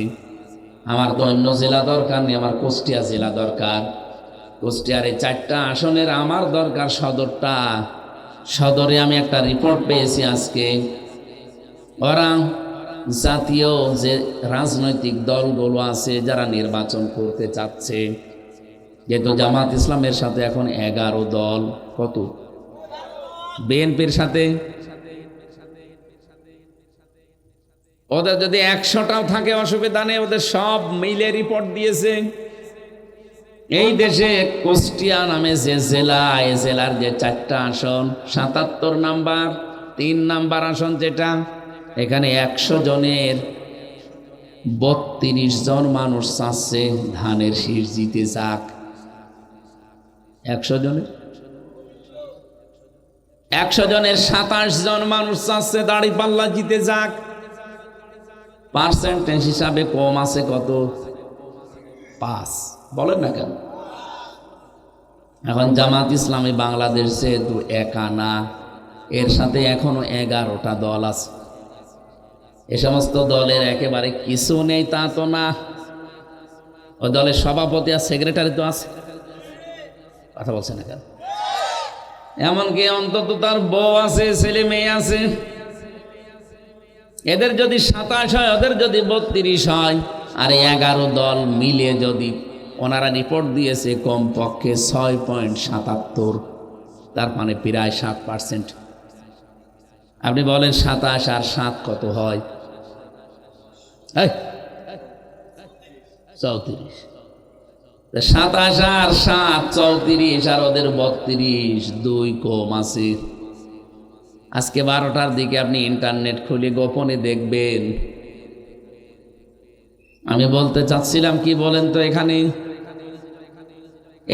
আমার তো অন্য জেলা দরকার নেই, আমার কুষ্টিয়া জেলা দরকার। কুষ্টিয়ার এই 4টা আসনের আমার দরকার সদরটা। সদরে আমি একটা রিপোর্ট পেয়েছি আজকে। ওরা জাতীয় যে রাজনৈতিক দলগুলো আছে যারা নির্বাচন করতে চাচ্ছে, যেহেতু জামাত ইসলামের সাথে এখন 11 দল, কত বিএনপির সাথে, ওদের যদি 100টাও থাকে অসুবিধা নেই, ওদের সব মিলে রিপোর্ট দিয়েছে। এই দেশে কুষ্টিয়া নামে যে জেলা, এই জেলার যে 4টা আসন, 77 নাম্বার 3 নাম্বার আসন যেটা, এখানে 100 জনের 32 জন মানুষ চাচ্ছে ধানের শীষ জিতে যাক। 100 জনের 100 জনের 27 জন মানুষ চাচ্ছে দাঁড়িপাল্লা জিতে যাক। পার্সেন্টেজ হিসাবে কম আছে কত? 5। বলেন না কেন? এখন জামাত ইসলামী বাংলাদেশ যেহেতু একা না, এর সাথে এখনো 11টা দল আছে। এ সমস্ত দলের একেবারে কিছু নেই তা তো না। ও দলের সভাপতি আর সেক্রেটারি তো আছে। কথা বলছে না কেন? এমনকি অন্তত তার বউ আছে, ছেলে মেয়ে আছে। এদের যদি 27 হয়, ওদের যদি 32 হয়, আর 11 দল মিলে যদি, ওনারা রিপোর্ট দিয়েছে কমপক্ষে 6.77, তার মানে প্রায় 7%। আপনি বলেন 27 আর 7 কত হয়? 34। 27 আর 7 34, আর ওদের 32, 2 কম আছে। আজকে 12টার দিকে আপনি ইন্টারনেট খুলে গোপনে দেখবেন। আমি বলতে চাচ্ছিলাম কি বলেন তো, এখানে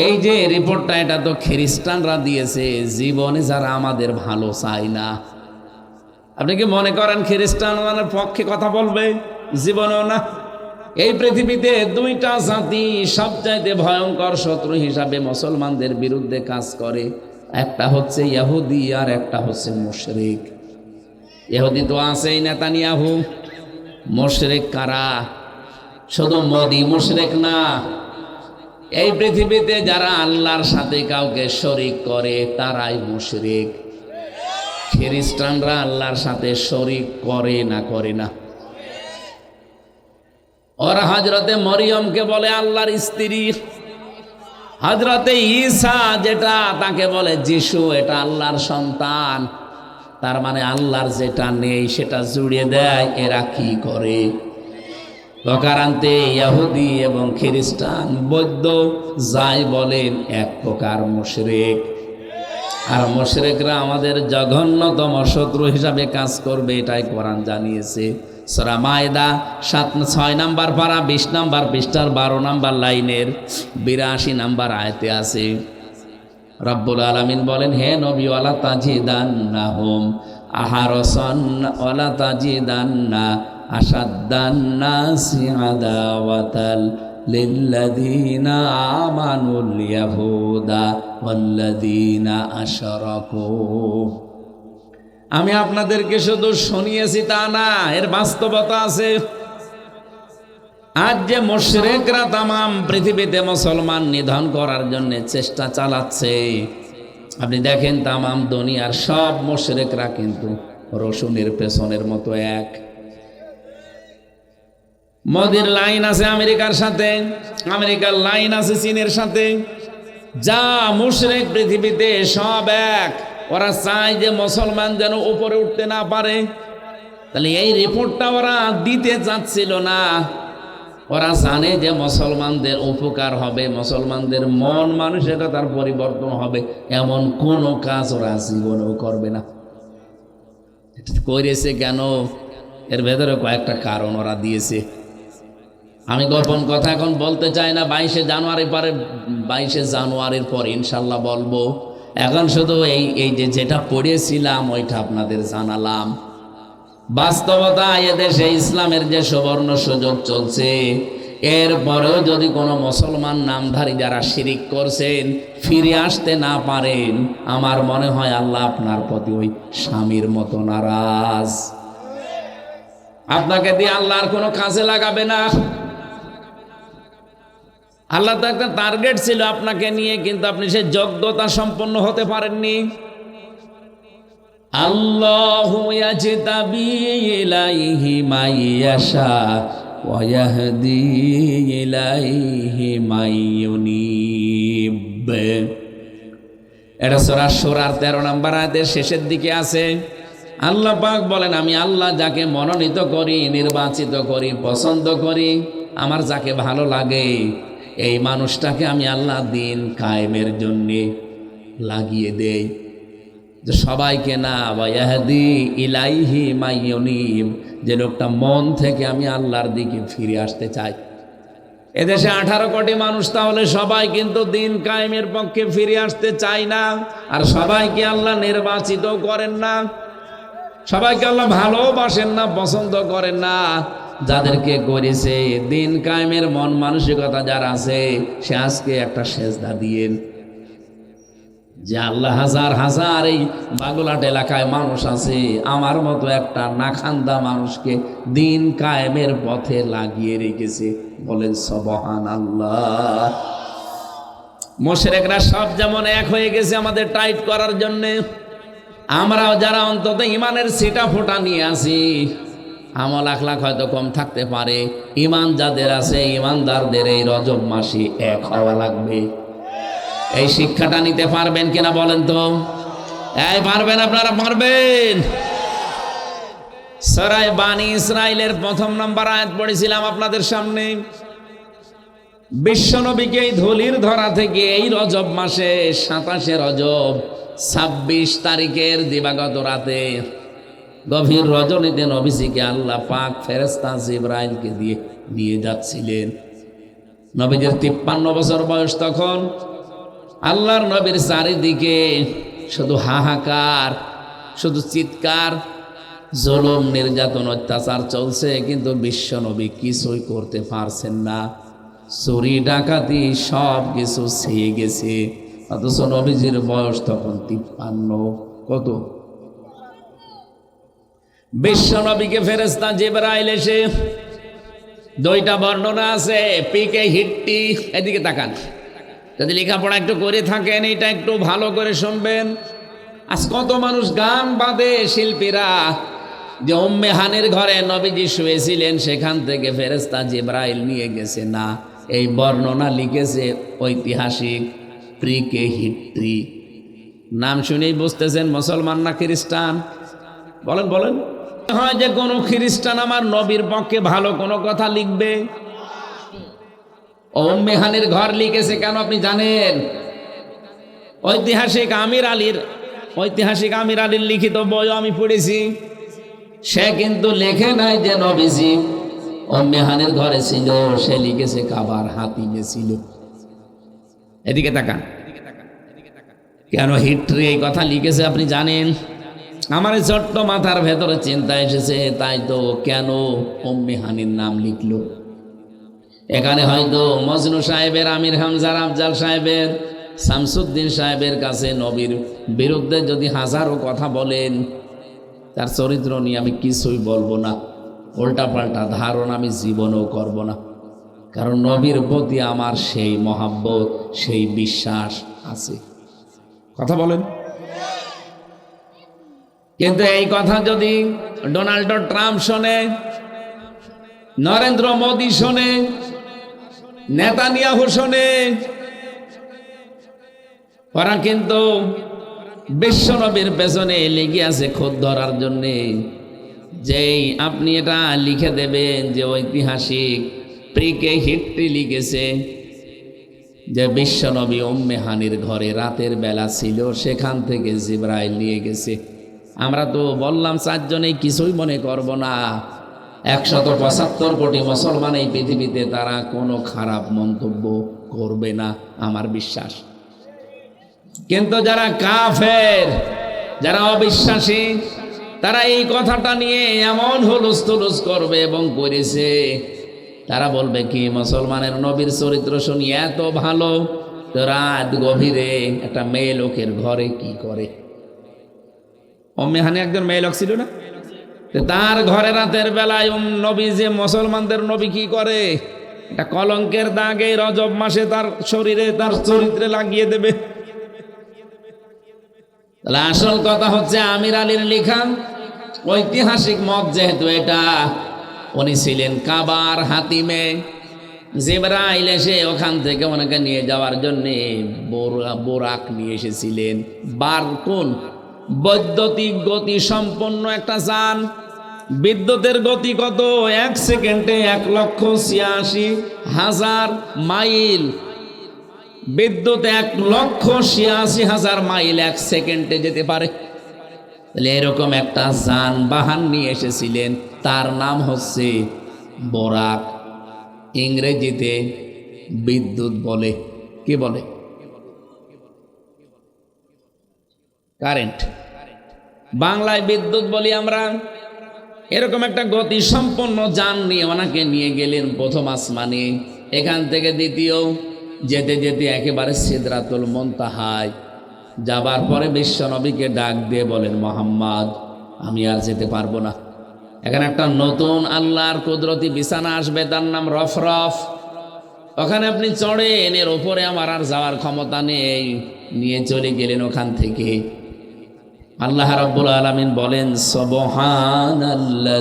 এই যে রিপোর্টটা, এটা তো খ্রিস্টানরা দিয়েছে। জীবনে যারা আমাদের ভালো চায় না, আপনি কি মনে করেন খ্রিস্টানদের পক্ষে কথা বলবে? জীবনেও না। এই পৃথিবীতে 2টা জাতি সবচাইতে ভয়ঙ্কর শত্রু হিসাবে মুসলমানদের বিরুদ্ধে কাজ করে। একটা হচ্ছে ইহুদি আর একটা হচ্ছে মুশরিক। ইহুদি তো আছেই, নেতানিয়াহু। মুশরিক কারা? শুধু মোদি মুশরিক না, এই পৃথিবীতে যারা আল্লাহর সাথে কাউকে শরিক করে তারাই মুশরিক। খ্রিস্টানরা আল্লাহর সাথে শরিক করে না? করে না। ওরা হযরতে মরিয়মকে বলে আল্লাহর স্ত্রী। হযরতে ঈসা যেটা, তাকে বলে যিশু, এটা আল্লাহর সন্তান। তার মানে আল্লাহর যেটা নেই সেটা জুড়ে দেয়। এরা কি করে? প্রকারান্তে ইহুদি এবং খ্রিস্টান, বৌদ্ধ যাই বলেন, এক প্রকার মুশরিক। আর মুশরিকরা আমাদের জঘন্যতম শত্রু হিসাবে কাজ করবে, এটাই কোরআন জানিয়েছে। সূরা মায়েদা 6 নম্বর পারা 20 নম্বর পৃষ্ঠার 12 নম্বর লাইনের 82 নম্বর আয়াতে আছে। রব্বুল আলামিন বলেন, হে নবী, ওয়ালা তাজিদান্নাহুম আহারাসান ওয়ালা তাজিদান্না আশাদ্দান নাসি আদাওয়াতাল লিল্লাযীনা আমানুল ইয়াহুদা ওয়াল্লাযীনা আশরাকু। আমি আপনাদেরকে শুধু শুনিয়েছি তা না, এর বাস্তবতা আছে। আজ যে মুশরিকরা তামাম পৃথিবীতে মুসলমান নিধন করার জন্য চেষ্টা চালাচ্ছে, আপনি দেখেন তামাম দুনিয়ার সব মুশরিকরা কিন্তু রসুনের পেছনের মতো এক। মোদির লাইন আছে আমেরিকার সাথে, আমেরিকার লাইন আছে চীনের সাথে। যা মুশরিক পৃথিবীতে সব এক। ওরা চায় যে মুসলমান যেন উপরে উঠতে না পারে। তাহলে এই রিপোর্টটা ওরা দিতে চাচ্ছিল না। ওরা জানে যে মুসলমানদের উপকার হবে, মুসলমানদের মন মানসিকতার পরিবর্তন হবে, এমন কোনো কাজ ওরা জীবনেও করবে না। করেছে কেন? এর ভেতরে কয়েকটা কারণ ওরা দিয়েছে। আমি গোপন কথা এখন বলতে চাই না। 22শে জানুয়ারির পর ইনশাল্লাহ বলবো। এখন শুধু এই যেটা পড়েছিলাম ওইটা আপনাদের জানালাম। বাস্তবতা, এদেশে ইসলামের যে সুবর্ণ সুযোগ চলছে, এরপরেও যদি কোনো মুসলমান নামধারী যারা শিরিক করছেন ফিরে আসতে না পারেন, আমার মনে হয় আল্লাহ আপনার প্রতি ওই স্বামীর মতো নারাজ। আপনাকে দিয়ে আল্লাহর কোনো কাজে লাগাবে না। আল্লাহ তো একটা টার্গেট ছিল আপনাকে নিয়ে, কিন্তু আপনি সে যোগ্যতা সম্পন্ন হতে পারেননি। আল্লাহু ইয়াজতাবি ইলাইহি মাইয়াশা ওয়া ইয়াহদি ইলাইহি মাইয়ুনিব। এটা সূরা সূরার 13 নম্বর আয়াতের শেষের দিকে আছে। আল্লাহ পাক বলেন, আমি আল্লাহ যাকে মনোনীত করি, নির্বাচিত করি, পছন্দ করি, আমার যাকে ভালো লাগে, এই মানুষটাকে আমি আল্লাহ দিন কায়েমের জন্যে লাগিয়ে দেই। যে সবাইকে না, ওয়াহদি ইলাইহি মাইয়ুনিব, যে লোকটা মন থেকে আমি আল্লাহর দিকে ফিরে আসতে চাই। এদেশে 18 কোটি মানুষ, তাহলে সবাই কিন্তু দিন কায়েমের পক্ষে ফিরে আসতে চায় না। আর সবাইকে আল্লাহ নির্বাচিত করেন না, সবাইকে আল্লাহ ভালোবাসেন না, পছন্দ করেন না। যাদেরকে করেছে দিন কায়েমের মন মানসিকতা যার আছে, সে আজকে একটা সেজদা দিয়েন যে আল্লাহ, হাজার হাজার এই বাগুলাট এলাকায় মানুষ আছে, আমার মতো একটা নাখান্দা মানুষকে দিন কায়েমের পথে লাগিয়ে রেখেছে। বলেন সুবহানাল্লাহ। মুশরিকরা সব যেমন এক হয়ে গেছে আমাদের টাইট করার জন্য, আমরাও যারা অন্তত ইমানের সিটা ফোটা নিয়ে আসি, আমল আখলাক হয়তো কম থাকতে পারে, ইমান যাদের আছে ইমানদারদের এই রজব মাসে এক হওয়া লাগবে। এই শিক্ষাটা নিতে পারবেন কিনা বলেন তো? এই পারবেন, আপনারা পারবেন। সূরা বানী ইসরাইলের 1 নম্বর আয়াত পড়েছিলাম আপনাদের সামনে। বিশ্বনবীকে এই ধুলির ধরা থেকে এই রজব মাসে 27 রজব 26 তারিখের দিবাগত রাতে গভীর রজনীতে নবীজিকে আল্লাহ পাক ফেরেশতা জিবরাইলকে দিয়ে নিয়ে যাচ্ছিলেন। নবীজির 53 বছর বয়স তখন। আল্লাহর নবীর চারিদিকে শুধু হাহাকার, শুধু চিৎকার, জুলুম, নির্যাতন, অত্যাচার চলছে, কিন্তু বিশ্বনবী কিছুই করতে পারছেন না। চুরি ডাকাতি সব কিছু ছেয়ে গেছে, অথচ নবীজির বয়স তখন 53। কত? বিশ্বনবীকে ফেরেশতা জিবরাইল এসে, 2টা বর্ণনা আছে, পিকে হিট্টি। এদিকে তাকান, যদি লেখাপড়া একটু করে থাকেন এটা একটু ভালো করে শুনবেন। আজ কত মানুষ গান বাঁধে, শিল্পীরা, যে উম্মে হানির ঘরে নবীজি শুয়েছিলেন সেখান থেকে ফেরেশতা জিবরাইল নিয়ে গেছে। না, এই বর্ণনা লিখেছে ঐতিহাসিক প্রিকে হিট্রি। নাম শুনেই বুঝতেছেন মুসলমান না খ্রিস্টান? বলেন বলেন। হয় যে কোনো খ্রিস্টান আমার নবীর পক্ষে ভালো কোনো কথা লিখবে? উম্মে হানির ঘর লিখেছে কেন আপনি জানেন? ঐতিহাসিক আমির আলীর লিখিত বই আমি পড়েছি। সে কিন্তু লেখে নাই যে নবীজি উম্মে হানির ঘরে ছিল, সে লিখেছে কাবার হাতিমে ছিল। এদিকে তাকান। কেন হিট্রি এই কথা লিখেছে আপনি জানেন? আমার এই ছোট্ট মাথার ভেতরে চিন্তা এসেছে, তাই তো কেন উম্মে হানির নাম লিখলো? এখানে হয়তো মজনু সাহেবের, আমির হামজার, আফজাল সাহেবের, শামসুদ্দিন সাহেবের কাছে নবীর বিরুদ্ধে যদি হাজারো কথা বলেন, তার চরিত্র নিয়ে আমি কিছুই বলবো না, উল্টাপাল্টা ধারণা আমি জীবনেও করব না, কারণ নবীর প্রতি আমার সেই মহাব্বত, সেই বিশ্বাস আছে। কথা বলেন। কিন্তু এই কথা যদি ডোনাল্ড ট্রাম্প শোনে, নরেন্দ্র মোদী শোনে, নেতানিয়াহু শোনে, ওরা কিন্তু বিশ্বনবীর পেছনে লেগে আছে খোদ ধরার জন্যে। যেই আপনি এটা লিখে দেবেন যে ঐতিহাসিক প্রিকে হিট্রি লিখেছে যে বিশ্বনবী উম্মে হানির ঘরে রাতের বেলা ছিল, সেখান থেকে জিবরাইল নিয়ে গেছে। আমরা তো বললাম 4 জনেই কিছুই মনে করব না। 175 কোটি মুসলমান এই পৃথিবীতে, তারা কোনো খারাপ মন্তব্য করবে না, আমার বিশ্বাস। কিন্তু যারা কাফের, যারা অবিশ্বাসী, তারা এই কথাটা নিয়ে এমন হুলুস করবে এবং করেছে। তারা বলবে কি, মুসলমানের নবীর চরিত্র শুনি এত ভালো, তো রাত গভীরে একটা মেয়ে লোকের ঘরে কি করে? উম্মে হানি একজন মেয়ে লোক ছিল না? তার ঘরে রাতের বেলায় নবী, যে মুসলমানদের নবী, কি করে? একটা কলঙ্কের দাগ এই রজব মাসে তার শরীরে, তার চরিত্রে লাগিয়ে দেবে। তাহলে আসল কথা হচ্ছে আমির আলীর লেখা ঐতিহাসিক মত, যেহেতু এটা, উনি ছিলেন কাবার হাতিমে। জিবরাইল এসে ওখান থেকে ওনাকে নিয়ে যাওয়ার জন্য বোরাক নিয়ে এসেছিলেন। কোন বৈদ্যুতিক গতি সম্পন্ন একটা যান। বিদ্যুতের গতি কত? 1 সেকেন্ডে 1,86,000 মাইল। বিদ্যুৎ 1,86,000 মাইল 1 সেকেন্ডে যেতে পারে। তাহলে এরকম একটা যানবাহন নিয়ে এসেছিলেন, তার নাম হচ্ছে বোরাক। ইংরেজিতে বিদ্যুৎ বলে। কি বলে? কারেন্ট। বাংলায় বিদ্যুৎ বলি আমরা। এরকম একটা গতি সম্পন্ন যান নিয়ে ওনাকে নিয়ে গেলেন প্রথম আসমানে, এখান থেকে দ্বিতীয়, যেতে যেতে একেবারে সিদরাতুল মুনতাহায় যাবার পরে বিশ্বনবীকে ডাক দিয়ে বলেন, মোহাম্মদ আমি আর যেতে পারবো না, এখানে একটা নতুন আল্লাহর কুদরতি বিছানা আসবে, তার নাম রফরফ, ওখানে আপনি চড়েন, এর উপরে আমার আর যাওয়ার ক্ষমতা নেই। নিয়ে চলে গেলেন ওখান থেকে। আল্লাহ রাব্বুল আলামিন বলেন, সুবহানাল্লাযী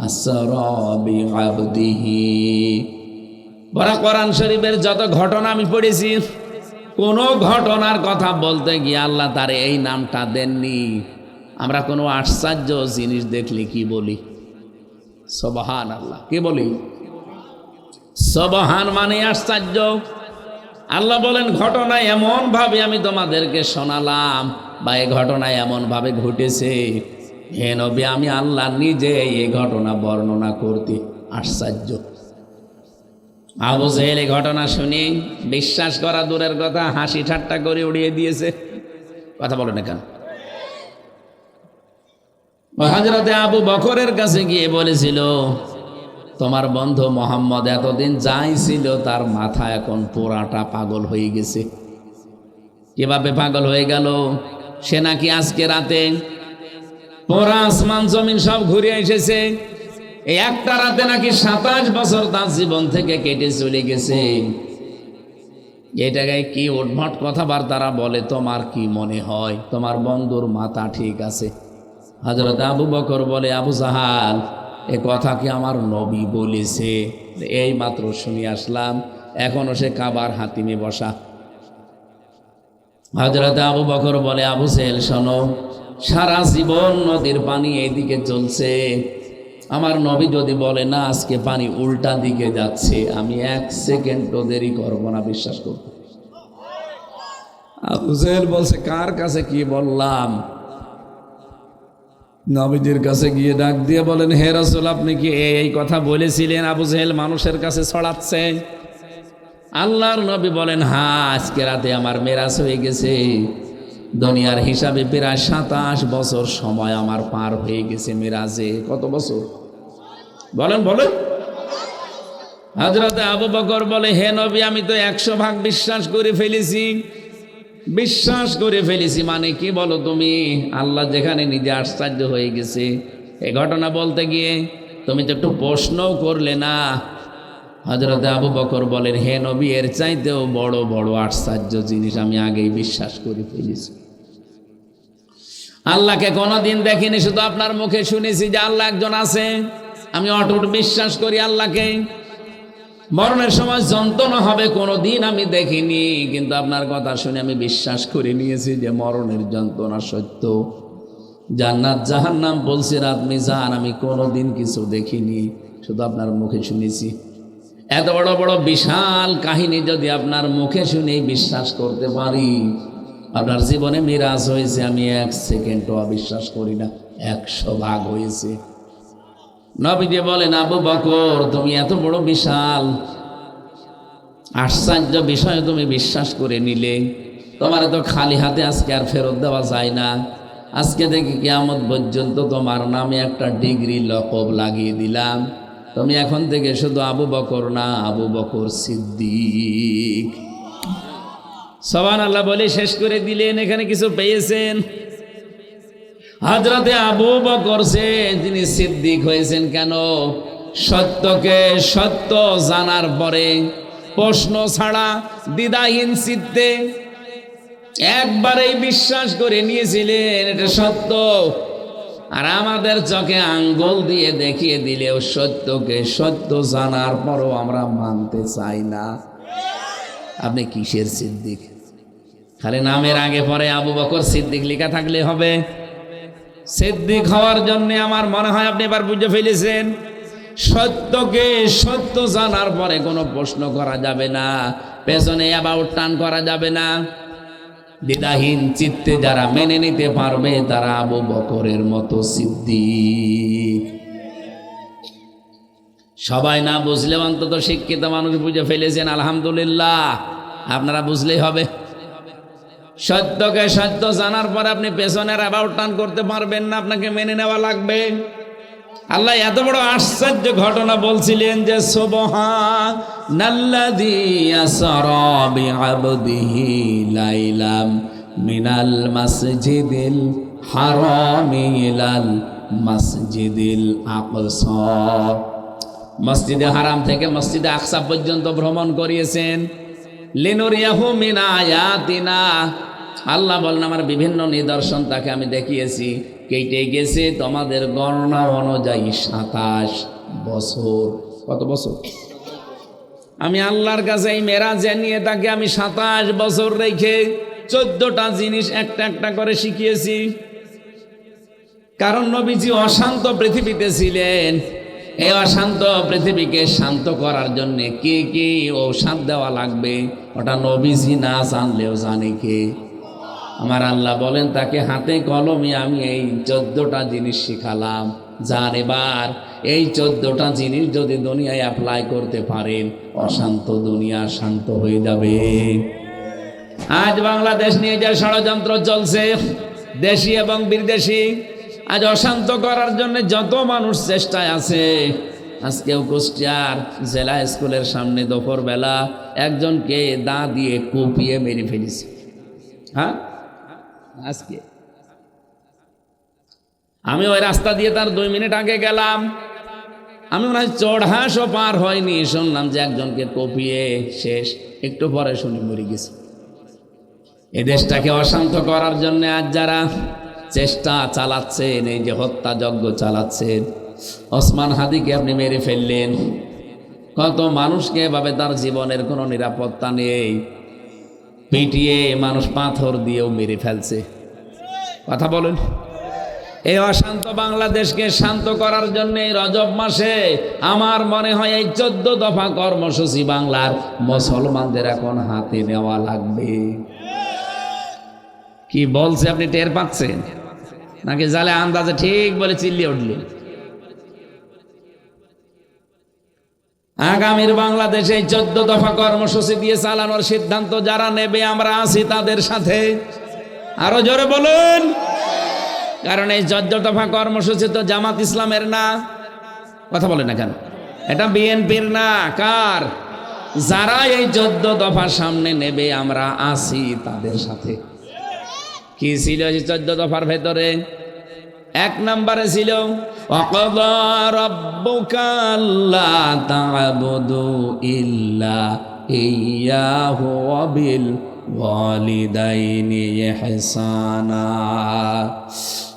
আসরা বিআবদিহি। বড় কোরআন শরীফের যত ঘটনা আমি পড়েছি, কোন ঘটনার কথা বলতে গিয়ে আল্লাহ তার এই নামটা দেননি। আমরা কোনো আশ্চর্য জিনিস দেখলে কি বলি? সুবহানাল্লাহ। কি বলি? সুবহান মানে আশ্চর্য। আল্লাহ বলেন, ঘটনা এমন ভাবে আমি তোমাদেরকে শোনালাম, বা এই ঘটনা এমন ভাবে ঘটেছে, হে নবী আমি আল্লাহ নিজে এই ঘটনা বর্ণনা করতে আশ্চর্য। আবু জেহেল এই ঘটনা শুনি বিশ্বাস করা দূরের কথা, হাসি ঠাট্টা করে উড়িয়ে দিয়েছে। কথা বলে না কেন? হযরতে আবু বকরের কাছে গিয়ে বলেছিল, তোমার বন্ধু মোহাম্মদ এতদিন যাই ছিল তার মাথা এখন পোড়াটা পাগল হয়ে গেছে। কিভাবে পাগল হয়ে গেল? সে নাকি আজকে রাতে পুরা আসমান জমিন সব ঘুরে এসেছে, এই একটা রাতে নাকি 27 বছর তার জীবন থেকে কেটে চলে গেছে। এটাকে কি উদ্ভট কথাবার্তারা বলে, তোমার কি মনে হয় তোমার বন্ধুর মাথা ঠিক আছে? হযরত আবু বকর বলে, আবু জাহাল এ কথা কি আমার নবী বলেছে? এই মাত্র শুনে আসলাম, এখনো সে কাবার হাতিমে বসা। হযরত আবু বকর বলে, আবু জেহেল শোনো, সারা জীবন নদীর পানি এইদিকে চলছে, আমার নবী যদি বলে না আজকে পানি উল্টা দিকে যাচ্ছে, আমি 1 সেকেন্ডও দেরি করবো না, বিশ্বাস করবো। আবু জেহেল বলছে, কার কাছে কি বললাম? নবীজির কাছে গিয়ে ডাক দিয়ে বলেন, হে রাসূল আপনি কি এই কথা বলেছিলেন? আবু জেহেল মানুষের কাছে ছড়াচ্ছে। আল্লাহর নবী বলেন, হ্যাঁ আজকে রাতে আমার মেরাজ হয়ে গেছে, দুনিয়ার হিসাবে প্রায় 27 বছর সময় আমার পার হয়ে গেছে মেরাজে। কত বছর বলেন বলেন? হযরত আবু বকর বলে, হে নবী আমি তো 100 ভাগ বিশ্বাস করে ফেলেছি। বিশ্বাস করে ফেলেছি মানে কি বলো তুমি? আল্লাহ যেখানে নিজে আশ্চর্য হয়ে গেছে এই ঘটনা বলতে গিয়ে তুমি তো একটু প্রশ্নও করলে না। হযরত আবু বকর বলেন, হে নবী এর চাইতেও বড় বড় আশ্চর্য জিনিস আমি আগেই বিশ্বাস করে ফেলেছি। আল্লাহকে কোনোদিন দেখিনি, শুধু আপনার মুখে শুনেছি যে আল্লাহ একজন আছে। আমি অটুট বিশ্বাস করি আল্লাহকে। মরণের সময় যন্ত্রণা হবে কোনোদিন আমি দেখিনি, কিন্তু আপনার কথা শুনে আমি বিশ্বাস করে নিয়েছি যে মরণের যন্ত্রণা সত্য। জান্নাত জাহান্নাম বলছে রাত মিজান, আমি কোনোদিন কিছু দেখিনি, শুধু আপনার মুখে শুনেছি। এত বড় বড় বিশাল কাহিনী যদি আপনার মুখে শুনেই বিশ্বাস করতে পারি, আপনার জীবনে মিরাজ হয়েছে আমি 1 সেকেন্ডও অবিশ্বাস করি না, 100 ভাগ হয়েছে। নবীজি বলেন, আবু বকর তুমি এত বড় বিশাল আশ্চর্য বিষয় তুমি বিশ্বাস করে নিলে, তোমার তো খালি হাতে আজকে আর ফেরত দেওয়া যায় না। আজকে থেকে কিয়ামত পর্যন্ত তোমার নামে একটা ডিগ্রি লকব লাগিয়ে দিলাম। তুমি এখন থেকে শুধু আবু বকর না, আবু বকর সিদ্দিক। সুবহানাল্লাহ বলে শেষ করে দিলেন। এখানে কিছু পেয়েছেন? হযরতে আবু বকর তিনি সিদ্দিক হয়েছেন কেন? সত্যকে সত্য জানার পরে প্রশ্ন ছাড়া দ্বিধাহীন চিত্তে একবারেই বিশ্বাস করে নিয়েছিলেন এটা সত্য। আর আমাদের চোখে আঙ্গুল দিয়ে দেখিয়ে দিলেও সত্যকে সত্য জানার পরও আমরা মানতে চাই না। আপনি কিসের সিদ্দিক? খালি নামের আগে পরে আবু বকর সিদ্দিক লেখা থাকলে হবে? সিদ্দিক হওয়ার জন্য আমার মনে হয় আপনি এবার বুঝে ফেলেছেন, সত্যকে সত্য জানার পরে কোনো প্রশ্ন করা যাবে না, পেছনে অ্যাবাউট টান করা যাবে না। দ্বিধাহীন চিত্তে যারা মেনে নিতে পারবে তারা আবু বকরের মতো সিদ্দিক। সবাই না বুঝলেও অন্তত শিক্ষিত মানুষ বুঝে ফেলেছেন, আলহামদুলিল্লাহ। আপনারা বুঝলেই হবে। সত্যকে সত্য জানার পর আপনি পেছনের অ্যাবাউট টার্ন করতে পারবেন না, আপনাকে মেনে নেওয়া লাগবে। আল্লাহ এত বড় আশ্চর্য ঘটনা বলছিলেন যে সুবহানাল্লাযী আসরা বিআবদিহি লাইলাম মিনাল মাসজিদিল হারামি ইলাল মাসজিদিল আকসা। মসজিদে হারাম থেকে মসজিদে আকসা পর্যন্ত ভ্রমণ করিয়েছেন। লিনুরিয়াহু মিন আয়াতিনা, আল্লাহ বলেন আমার বিভিন্ন নিদর্শন তাকে আমি দেখিয়েছি। কেটে গেছে তোমাদের গণনা অনুযায়ী 27 বছর। কত বছর? আমি আল্লাহর কাছে এই মেরাজে নিয়ে তাকে আমি 27 বছর রেখে 14টা জিনিস একটা একটা করে শিখিয়েছি। কারণ নবীজি অশান্ত পৃথিবীতে ছিলেন। এই অশান্ত পৃথিবীকে শান্ত করার জন্য কি কি ঔষধ দেওয়া লাগবে ওটা নবীজি না জানলেও জানে কে? আমার আল্লাহ বলেন তাকে হাতে কলমে আমি এই 14টা জিনিস শিখালাম। যান এবার এই 14টা জিনিস যদি দুনিয়ায় অ্যাপ্লাই করতে পারেন, অশান্ত দুনিয়া শান্ত হয়ে যাবে। আজ বাংলাদেশ নিয়ে যে ষড়যন্ত্র চলছে, দেশি এবং বিদেশি, আজ অশান্ত করার জন্য যত মানুষ চেষ্টায় আছে। আজকেও কুষ্টিয়ার জেলা স্কুলের সামনে দুপুরবেলা একজনকে দা দিয়ে কুপিয়ে মেরে ফেলেছে। হ্যাঁ, আজকে আমি ওই রাস্তা দিয়ে তার 2 মিনিট আগে গেলাম। আমি মনে হয় চড়হাসও পার হয়নি, শুনলাম যে একজনকে কুপিয়ে শেষ। একটু পরে শুনি মরে গেছে। এ দেশটাকে অশান্ত করার জন্য আজ যারা চেষ্টা চালাচ্ছেন, এই যে হত্যাযজ্ঞ চালাচ্ছেন, ওসমান হাদিকে আপনি মেরে ফেললেন। কত মানুষকে এভাবে তার জীবনের কোনো নিরাপত্তা নেই, পিটিয়ে মানুষ পাথর দিয়েও মেরে ফেলছে। কথা বলেন। এই অশান্ত বাংলাদেশকে শান্ত করার জন্য রজব মাসে আমার মনে হয় এই 14 দফা কর্মসূচি বাংলার মুসলমানদের এখন হাতে নেওয়া লাগবে। কি বলছে আপনি টের পাচ্ছেন নাকি জালে আন্দাজে ঠিক বলে চিল্লিয়ে উঠলেন? আগামীর বাংলাদেশে 14 দফা কর্মসূচি দিয়ে চালানোর সিদ্ধান্ত যারা নেবে আমরা আছি তাদের সাথে। আরো জোরে বলুন। কারণ এই 14 দফা কর্মসূচি তো জামাত ইসলামের না। কথা বলে না কেন? এটা বিএনপির না। কার? যারা এই 14 দফার সামনে নেবে আমরা আছি তাদের সাথে। কি ছিল এই 14 দফার ভেতরে? 1 নম্বরে ছিল ওয়াকাযা রাব্বুকা আল্লা তা'বুদু ইল্লা ইয়্যাহু ওয়া বিল ওয়ালিদাইনি ইহসানা।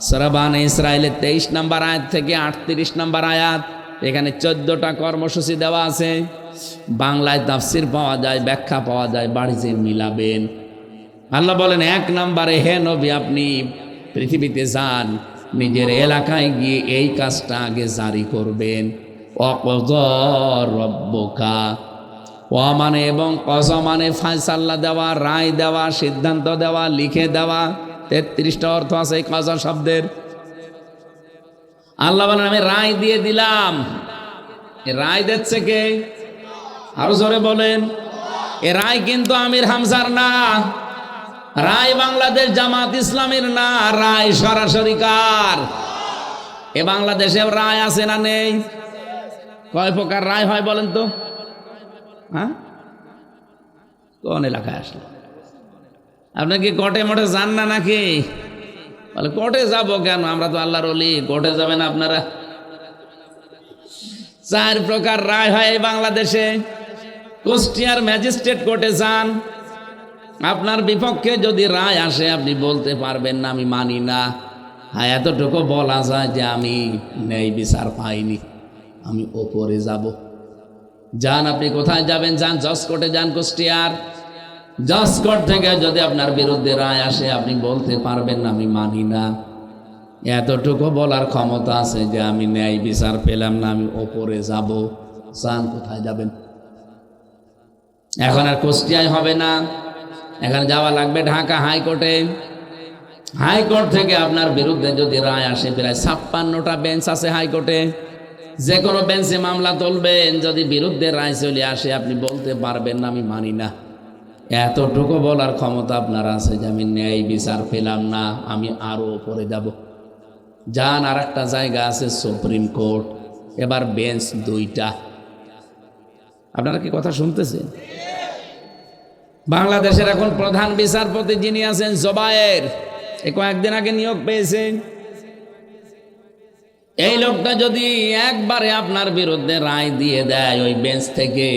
সূরা বানী ইসরাঈলের 23 নম্বর আয়াত থেকে 38 নম্বর আয়াত, এখানে 14টা কর্মসূচি দেওয়া আছে। বাংলায় তাফসীর পাওয়া যায়, ব্যাখ্যা পাওয়া যায়, বাড়িতে মিলাবেন। আল্লাহ বলেন 1 নম্বরে, হে নবী আপনি পৃথিবীতে যান, নিজের এলাকায় গিয়ে এই কাজটা আগে জারি করবেন। ওয়াকাযা রাব্বুকা, ওয়া মানে এবং কযা মানে ফায়সালা দেওয়া, রায় দেওয়া, সিদ্ধান্ত দেওয়া, লিখে দেওয়া। 33টা অর্থ আছে এই কযা শব্দের। আল্লাহ বলেন আমি রায় দিয়ে দিলাম। এ রায় দিচ্ছে কে? আরো জোরে বলেন। এ রায় কিন্তু আমির হামজার না, রায় বাংলাদেশ জামাত ইসলামের না, রায় সরাসরি কার? এ বাংলাদেশে রায় আছে না নেই? কয় প্রকার রায় হয় বলেন তো? হ্যাঁ, কোন এলাকায় আসলে? আপনি কি কোর্টে মোটে যান না নাকি? বলে কোর্টে যাব কেন, আমরা তো আল্লাহর ওলি, কোর্টে যাবেন আপনারা? 4 প্রকার রায় হয় এই বাংলাদেশে। কুষ্টিয়ার ম্যাজিস্ট্রেট কোর্টে যান, আপনার বিপক্ষে যদি রায় আসে আপনি বলতে পারবেন না আমি মানি না। হ্যাঁ, এতটুকু বলা যায় যে আমি ন্যায় বিচার পাইনি, আমি ওপরে যাব। যান, আপনি কোথায় যাবেন? যান জজ কোর্টে যান কুষ্টিয়ার। জজ কোর্ট থেকে যদি আপনার বিরুদ্ধে রায় আসে আপনি বলতে পারবেন না আমি মানি না। এতটুকু বলার ক্ষমতা আছে যে আমি ন্যায় বিচার পেলাম না, আমি ওপরে যাব। যান, কোথায় যাবেন? এখন আর কুষ্টিয়ায় হবে না, এখানে যাওয়া লাগবে ঢাকা হাইকোর্টে। হাইকোর্ট থেকে আপনার বিরুদ্ধে যদি রায় আসে, প্রায় 56টা বেঞ্চ আছে হাইকোর্টে। যে কোনো বেঞ্চে মামলা তুলবেন, যদি বিরুদ্ধে রায় চলে আসে আপনি বলতে পারবেন না আমি মানি না। এতটুকু বলার ক্ষমতা আপনার আছে যে আমি ন্যায় বিচার পেলাম না, আমি আরো উপরে যাব। যান, আর একটা জায়গা আছে সুপ্রিম কোর্ট, এবার বেঞ্চ 2টা। আপনারা কি কথা শুনতেছেন? বাংলাদেশের এখন প্রধান বিচারপতি যিনি আছেন জোবায়ের, কয়েকদিন আগে নিয়োগ পেয়েছেন। এই লোকটা যদি একবারে আপনার বিরুদ্ধে রায় দিয়ে দেয় ওই বেঞ্চ থেকে,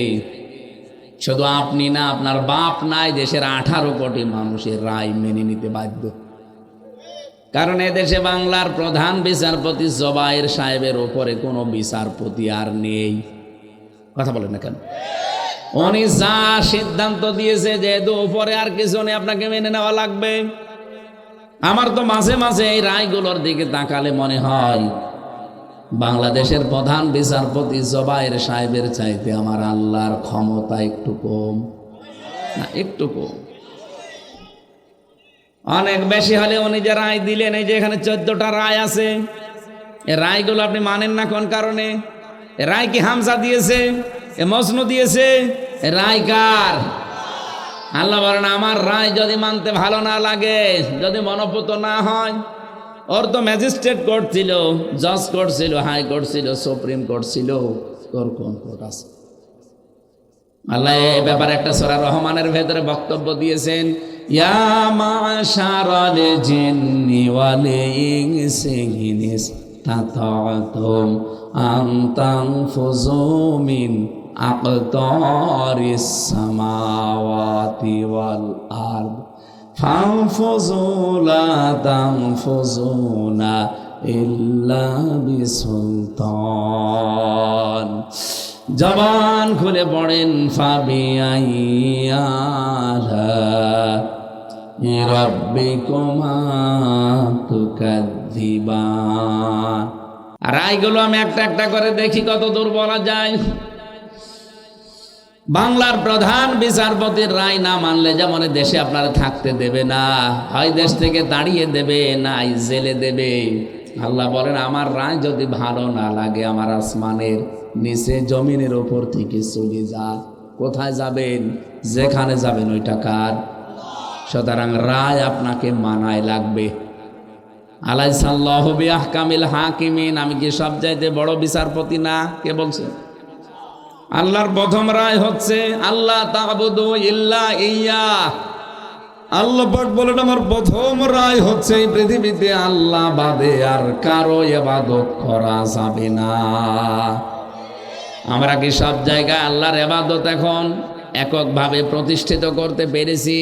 শুধু আপনি না, আপনার বাপ নাই, দেশের 18 কোটি মানুষের রায় মেনে নিতে বাধ্য। কারণ এদেশে বাংলার প্রধান বিচারপতি জোবায়ের সাহেবের উপরে কোনো বিচারপতি আর নেই। কথা বলেন না কেন? উনি যা সিদ্ধান্ত দিয়েছে, যেহেতু উপরে আর কিছু নেই, আপনাকে মেনে নেওয়া লাগবে। আমার তো মাঝে মাঝে এই রায়গুলোর দিকে তাকালে মনে হয় বাংলাদেশের প্রধান বিচারপতি জোবায়ের সাহেবের চাইতে আমার আল্লাহর ক্ষমতা একটু কম, না একটু কম। অনেক বেশি হলে উনি যে রায় দিলেন, এই যে এখানে 14টা রায় আছে, এই রায়গুলো আপনি মানেন না কোন কারণে? এ রায় কি হামজা দিয়েছে? এ মজনু দিয়েছে? এ রায় কার? আল্লাহ বলেন আমার রায় যদি মানতে ভালো না লাগে, যদি মনোপুত না হয়, ওর তো ম্যাজিস্ট্রেট কোর্ট ছিল, জজ কোর্ট ছিল, হাই কোর্ট ছিল, সুপ্রিম কোর্ট ছিল, তোর কোন কোর্ট আছে? আল্লাহ এই ব্যাপারে একটা সূরা রহমানের ভেতরে বক্তব্য দিয়েছেন, ইয়া মাশারাল জিন্নি ওয়াল ইনসি ইন ইসতাতাতুম আন তানফুযু মিন আকতারিস সামাওয়াতি ওয়াল আরদ ফানফুযু লা তানফুযুনা ইল্লা বিসুলতান। জবান খুলে পড়েন, ফাবিআইয়ি আলা'i রাব্বিকুমা তুকাযযিবান। রায়গুলো আমি একটা একটা করে দেখি কত দূর বলা যায়। বাংলার প্রধান বিচারপতির রায় না মানলে যেমন দেশে আপনারা থাকতে দেবে না, হয় দেশ থেকে তাড়িয়ে দেবে, না জেলে দেবে। আল্লাহ বলেন আমার রায় যদি ভালো না লাগে, আমার আসমানের নিচে জমিনের ওপর থেকে চলে যা। কোথায় যাবেন? যেখানে যাবেন ওইটা কার? সুতরাং রায় আপনাকে মানায় লাগবে। আলাইসাল্লাহু বিআহকামিল হাকিমিন। আমি কি সব চাইতে বড় বিচারপতি না? কে বলছে? আল্লাহর প্রথম রায় হচ্ছে আল্লাহ তা'বুদু ইল্লা ইয়্যা। আল্লাহ পাক বলেন আমার প্রথম রায় হচ্ছে এই পৃথিবীতে আল্লাহ বাদে আর কারো ইবাদত করা যাবে না। আমরা কি সব জায়গায় আল্লাহর ইবাদত এখন এককভাবে প্রতিষ্ঠিত করতে পেরেছি?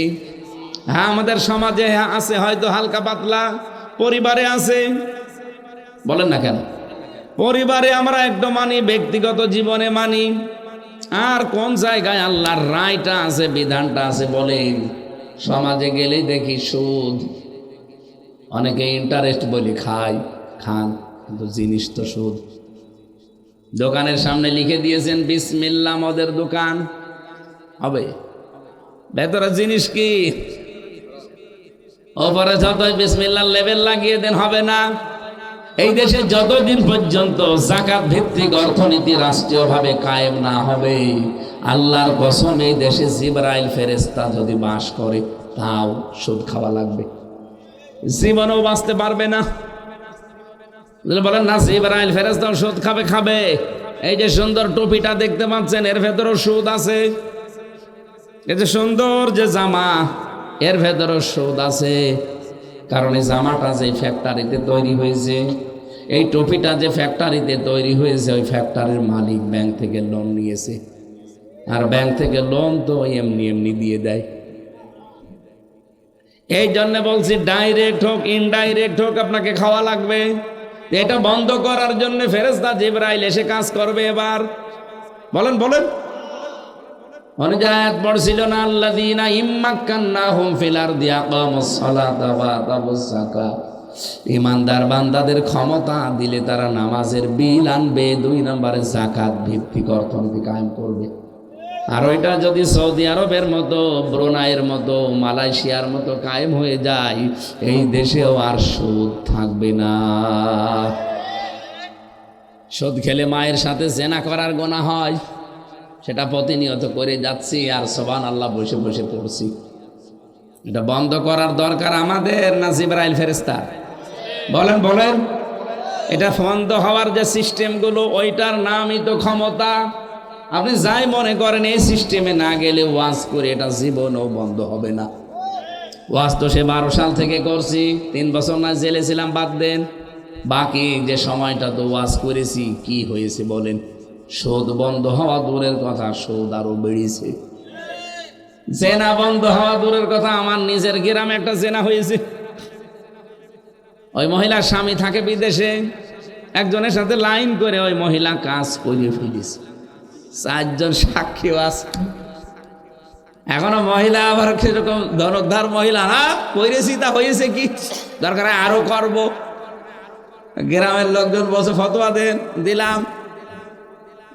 হ্যাঁ, আমাদের সমাজে আছে হয়তো হালকা পাতলা, পরিবারে আছে, বলেন না কেন? পরিবারে আমরা একটু মানি, ব্যক্তিগত জীবনে মানি। আর কোন জায়গায় আল্লাহর রায়টা আছে, বিধানটা আছে বলেন? সমাজে গেলেই দেখি সুদ, অনেকে ইন্টারেস্ট বলি খান, কিন্তু জিনিস তো সুদ। দোকানের সামনে লিখে দিয়েছেন বিসমিল্লাহ মদের দোকান, হবে ভেতরে জিনিস কি? ওপরে যতই বিসমিল্লাহর লেবেল লাগিয়ে দেন হবে না। এই দেশে যতদিন পর্যন্ত যাকাত ভিত্তিক অর্থনীতি রাষ্ট্রীয়ভাবে কায়েম না হবে, আল্লাহর কসম এই দেশে জিবরাইল ফেরেশতা যদি বাস করে তাও সুদ খাওয়া লাগবে, জীবনেও বাঁচতে পারবে না। বলেন না জিবরাইল ফেরেশতাও সুদ খাবে। এই যে সুন্দর টুপিটা দেখতে পাচ্ছেন, এর ভেতরেও সুদ আছে। এই যে সুন্দর যে জামা, এর ভেতরেও সুদ আছে। কারণ এই জামাটা যে ফ্যাক্টরিতে তৈরি হয়েছে, এই টুপিটা যে ফ্যাক্টরিতে তৈরি হয়েছে, ওই ফ্যাক্টরির মালিক ব্যাংক থেকে লোন নিয়েছে। আর ব্যাংক থেকে লোন তো এমনি এমনি দিয়ে দেয়। এই জন্য বলছি ডাইরেক্ট হোক ইনডাইরেক্ট হোক আপনাকে খাওয়া লাগবে। এটা বন্ধ করার জন্য ফেরেশতা জিবরাইল এসে কাজ করবে। এবার বলেন অনেক আয়াত পড়ছিল না, আল্লাযীনা ইম্মাক্কান্নাহুম ফিল আরদি আকামুস সালাতা ওয়া আতাবুজ যাকাত। ঈমানদার বান্দাদের ক্ষমতা দিলে তারা নামাজের বিল আনবে, 2 নম্বরে যাকাত ভিত্তিক অর্থনীতি কায়েম করবে। আর ওইটা যদি সৌদি আরবের মতো, ব্রুনাইয়ের মতো, মালয়েশিয়ার মতো কায়েম হয়ে যায়, এই দেশেও আর সুদ থাকবে না। সুদ খেলে মায়ের সাথে জেনা করার গুনাহ হয়, সেটা প্রতিনিয়ত করে যাচ্ছি আর সুবহানাল্লাহ বসে বসে পড়ছি। এটা বন্ধ করার দরকার আমাদের না জিবরাইল ফেরেশতা? বলেন বলেন। এটা বন্ধ হওয়ার যে সিস্টেমগুলো, ওইটার নামই তো ক্ষমতা। আপনি যাই মনে করেন এই সিস্টেমে না গেলে ওয়াজ করে এটা জীবনও বন্ধ হবে না। ওয়াজ তো সে 12 সাল থেকে করছি, 3 বছর না জেলে ছিলাম, বাদ দেন। বাকি যে সময়টা তো ওয়াজ করেছি, কি হয়েছে বলেন? সুদ বন্ধ হওয়া দূরের কথা, সুদ আরো বেড়েছে। জেনা বন্ধ হওয়া দূরের কথা, আমার নিজের গ্রামে একটা জেনা হয়েছে। ওই মহিলার স্বামী থাকে বিদেশে, একজনের সাথে লাইন করে ওই মহিলা কাজ করে ফেলেছে। 4 জন সাক্ষী আছে। এখনো মহিলা আবার সেরকম ধনকধার মহিলা, না করেছি তা হয়েছে কি, দরকার আরো করব। গ্রামের লোকজন বসে ফতোয়া দেন, দিলাম।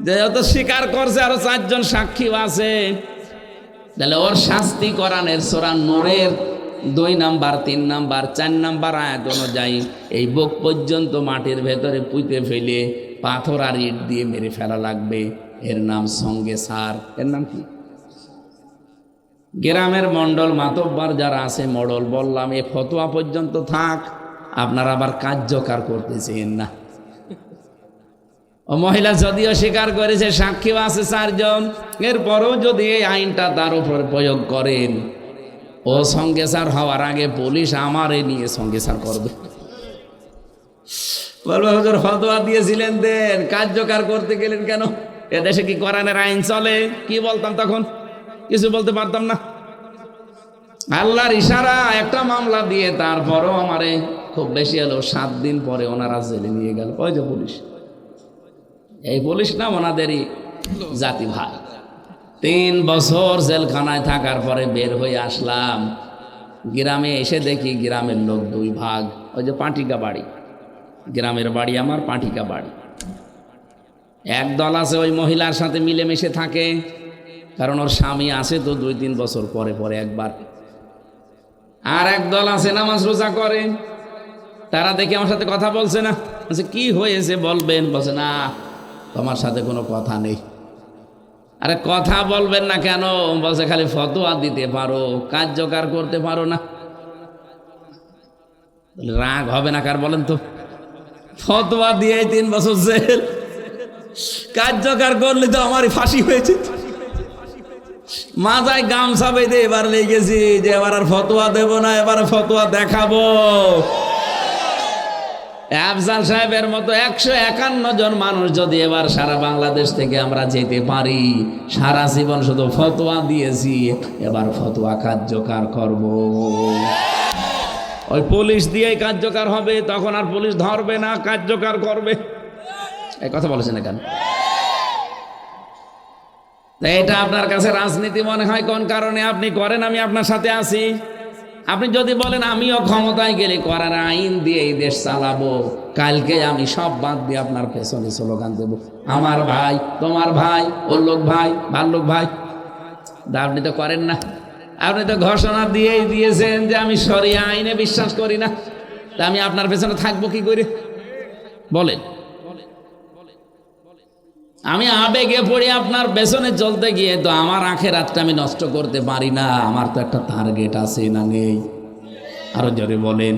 যেহেতু স্বীকার করছে, আরো 4 জন সাক্ষী আছে, তাহলে ওর শাস্তি কোরআনের সূরা নূরের 2 নাম্বার, 3 নাম্বার, 4 নাম্বার আয়াত অনুযায়ী এই বুক পর্যন্ত মাটির ভেতরে পুঁতে ফেলে পাথর আর ইট দিয়ে মেরে ফেলা লাগবে। এর নাম সঙ্গে সার। এর নাম কি? গ্রামের মন্ডল মাতব্বর যারা আছে, মডল বললাম এ ফতোয়া পর্যন্ত থাক, আপনারা আবার কার্যকর করতেছেন না। ও মহিলা যদিও স্বীকার করেছে, সাক্ষীও আছে 4 জন, এরপরও যদি এই আইনটা তার উপর প্রয়োগ করেন, ও সঙ্গে সার হওয়ার আগে পুলিশ আমারে নিয়ে সঙ্গে সার করবে। বলবে হুজুর ফতোয়া দিয়েছিলেন, দেন, কার্যকর করতে গেলেন কেন? এদেশে কি কোরআনের আইন চলে? কি বলতাম তখন? কিছু বলতে পারতাম না। আল্লাহর ইশারা একটা মামলা দিয়ে তারপরও আমারে খুব বেশি হলো 7 দিন পরে ওনারা জেলে নিয়ে গেল। ওই যে পুলিশ, এই পুলিশ না ওনাদেরই জাতি ভাই। 3 বছর জেলখানায় থাকার পরে বের হয়ে আসলাম। গ্রামে এসে দেখি গ্রামের লোক 2 ভাগ। ওই যে পাটিকা বাড়ি, গ্রামের বাড়ি আমার, পাটিকা বাড়ি। এক দল আছে ওই মহিলার সাথে মিলেমিশে থাকে, কারণ ওর স্বামী আসে তো 2-3 বছর পরে পরে একবার। আর এক দল আছে নামাজ রোজা করে, তারা দেখে আমার সাথে কথা বলছে না। বলছে কি হয়েছে বলবেন? বলছে না, তোমার সাথে কোনো কথা নেই। আরে কথা বলবেন না কেন? বলছে খালি ফতোয়া দিতে পারো, কার্যকর করতে পারো না। রাগ হবে না কার বলেন তো? ফতোয়া দিয়ে 3 বছর জেল, কার্যকর করলে তো আমারই ফাঁসি হয়েছে। মাথায় গামছা বেঁধে এবার লেগেছি যে এবার আর ফতোয়া দেব না, এবার ফতোয়া দেখাবো। আফজাল সাহেবের মতো 151 জন মানুষ যদি এবার সারা বাংলাদেশ থেকে আমরা যেতে পারি, সারা জীবন শুধু ফতোয়া দিয়েছি, এবার ফতোয়া কার্যকর করব। ওই পুলিশ দিয়েই কার্যকর হবে, তখন আর পুলিশ ধরবে না, কার্যকর করবে। এই কথা বলেছেন না কেন? এটা আপনার কাছে রাজনীতি মনে হয় কোন কারণে আপনি করেন? আমি আপনার সাথে আছি। আপনি যদি বলেন আমিও ক্ষমতায় গেলে করার আইন দিয়ে এই দেশ চালাবো, কালকে আমি সব বাদ দিয়ে আপনার পেছনে স্লোগান দেবো, আমার ভাই, তোমার ভাই, ওর লোক ভাই, ভাল্লুক ভাই। আপনি তো করেন না। আপনি তো ঘোষণা দিয়েই দিয়েছেন যে আমি শরিয়া আইনে বিশ্বাস করি না। তা আমি আপনার পেছনে থাকবো কি করে বলেন? আমি আবেগে পড়ে আপনার পেছনে চলতে গিয়ে তো আমার আখেরাতটা আমি নষ্ট করতে পারি না। আমার তো একটা টার্গেট আছে না নেই? আরো জোরে বলেন।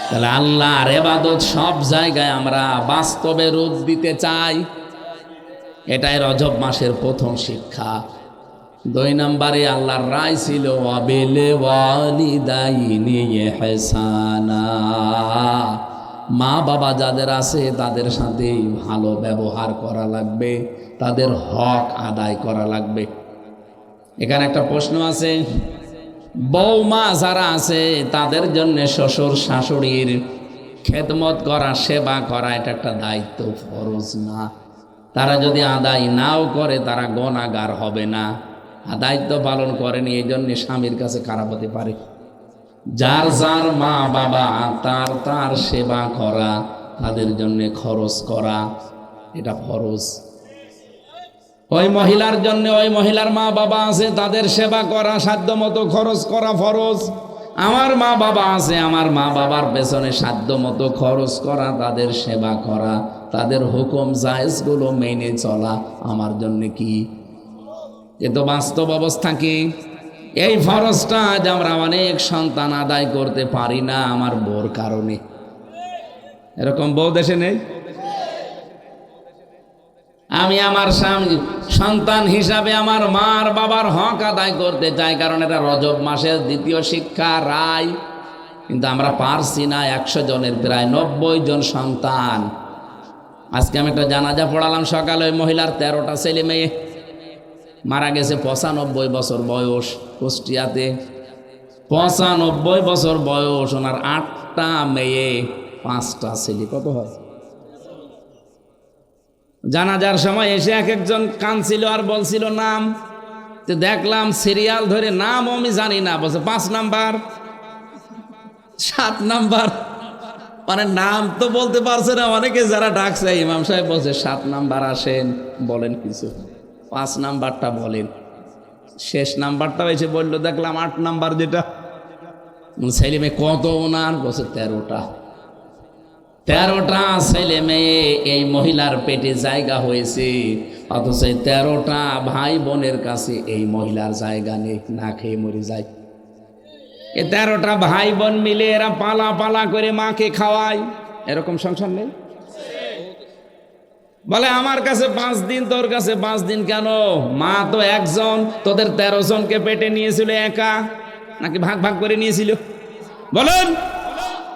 তাহলে আল্লাহর ইবাদত সব জায়গায় আমরা বাস্তবে রূপ দিতে চাই, এটাই রজব মাসের প্রথম শিক্ষা। 2 নম্বরে আল্লাহর রায় ছিল ওয়াবিল ওয়ালিদাইনি ইহসানা, মা বাবা যাদের আছে তাদের সাথে ভালো ব্যবহার করা লাগবে, তাদের হক আদায় করা লাগবে। এখানে একটা প্রশ্ন আছে, বৌমা যারা আছে তাদের জন্য শ্বশুর শাশুড়ির খেদমত করা, সেবা করা, এটা একটা দায়িত্ব, ফরজ না। তারা যদি আদায় নাও করে তারা গুনাহগার হবে না, দায়িত্ব পালন করেনি, এই জন্য স্বামীর কাছে খারাপ হতে পারে। যার যার মা বাবা তার তার সেবা করা, তাদের জন্য খরচ করা, এটা ফরজ। ওই মহিলার জন্য, ওই মহিলার মা বাবা আছে, তাদের সেবা করা, সাধ্য মতো খরচ করা ফরজ। আমার মা বাবা আছে, আমার মা বাবার পেছনে সাধ্য মতো খরচ করা, তাদের সেবা করা তাদের হুকুম জায়েজগুলো মেনে চলা আমার জন্য কি? কিন্তু বাস্তব অবস্থা কি? এই ফরজটা আজ আমরা অনেক সন্তান আদায় করতে পারি না আমার বউর কারণে। এরকম বউ দেশে নেই? আমি আমার সন্তান হিসাবে আমার মার বাবার হক আদায় করতে চাই, কারণ এটা রজব মাসের দ্বিতীয় শিক্ষা রায়। কিন্তু আমরা পারছি না। 100 জনের প্রায় 90 জন সন্তান। আজকে আমি একটা জানাজা পড়ালাম সকালে, ওই মহিলার 13টা ছেলে মেয়ে মারা গেছে। 95 বছর বয়স, কুষ্টিয়াতে 95 বছর বয়স। ওনার 8টা মেয়ে, 5টা ছেলে। কত হয়? জানাজার সময় এসে এক একজন কাঁদছিল আর বলছিল নাম। তো দেখলাম সিরিয়াল ধরে, নাম আমি জানি না, বলছে 5 নাম্বার, 7 নাম্বার। মানে নাম তো বলতে পারছে না। অনেকে যারা ডাকছে, ইমাম সাহেব বলছে 7 নাম্বার আসেন, বলেন কিছু। 5 নাম্বারটা বলেন। শেষ নাম্বারটা এসে বললো, দেখলাম 8 নাম্বার যেটা। ছেলে মেয়ে কত ওনার? বলছে 13টা। 13টা ছেলে মেয়ে এই মহিলার পেটে জায়গা হয়েছে, অথচ 13টা ভাই বোনের কাছে এই মহিলার জায়গা নেই, না খেয়ে মরে যায়। এই 13টা ভাই বোন মিলে এরা পালা পালা করে মাকে খাওয়ায়। এরকম সংসার নেই? বলে আমার কাছে 5 দিন, তোর কাছে 5 দিন কেন? মা তো একজন, তোদের 13 জনকে পেটে নিয়েছিল একা, নাকি ভাগ ভাগ করে নিয়েছিল? বলেন।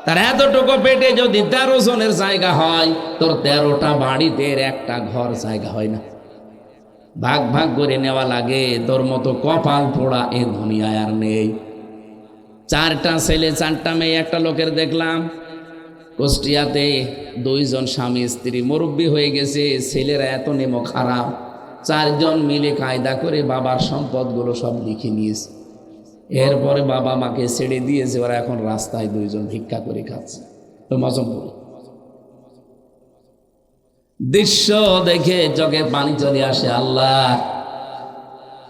তার এতটুকু পেটে যদি 13 জনের জায়গা হয়, তোর 13টা বাড়িতে একটা ঘর জায়গা হয় না। ভাগ ভাগ করে নেওয়া লাগে। তোর মতো কপাল পোড়া এ দুনিয়ায় আর নেই। 4টা ছেলে 4টা মেয়ে। একটা লোকের দেখলাম কুষ্টিয়াতে 2 জন স্বামী স্ত্রী, মুরব্বী হয়ে গেছে। ছেলেরা এত নেমো খারাপ, 4 জন মিলে কায়দা করে বাবার সম্পদগুলো সব লিখে নিয়েছে। এরপরে বাবা মাকে ছেড়ে দিয়েছে। ওরা এখন রাস্তায় 2 জন ভিক্ষা করে খাচ্ছে। তো মজমপুরে দৃশ্য দেখে চোখে পানি চলে আসে। আল্লাহ,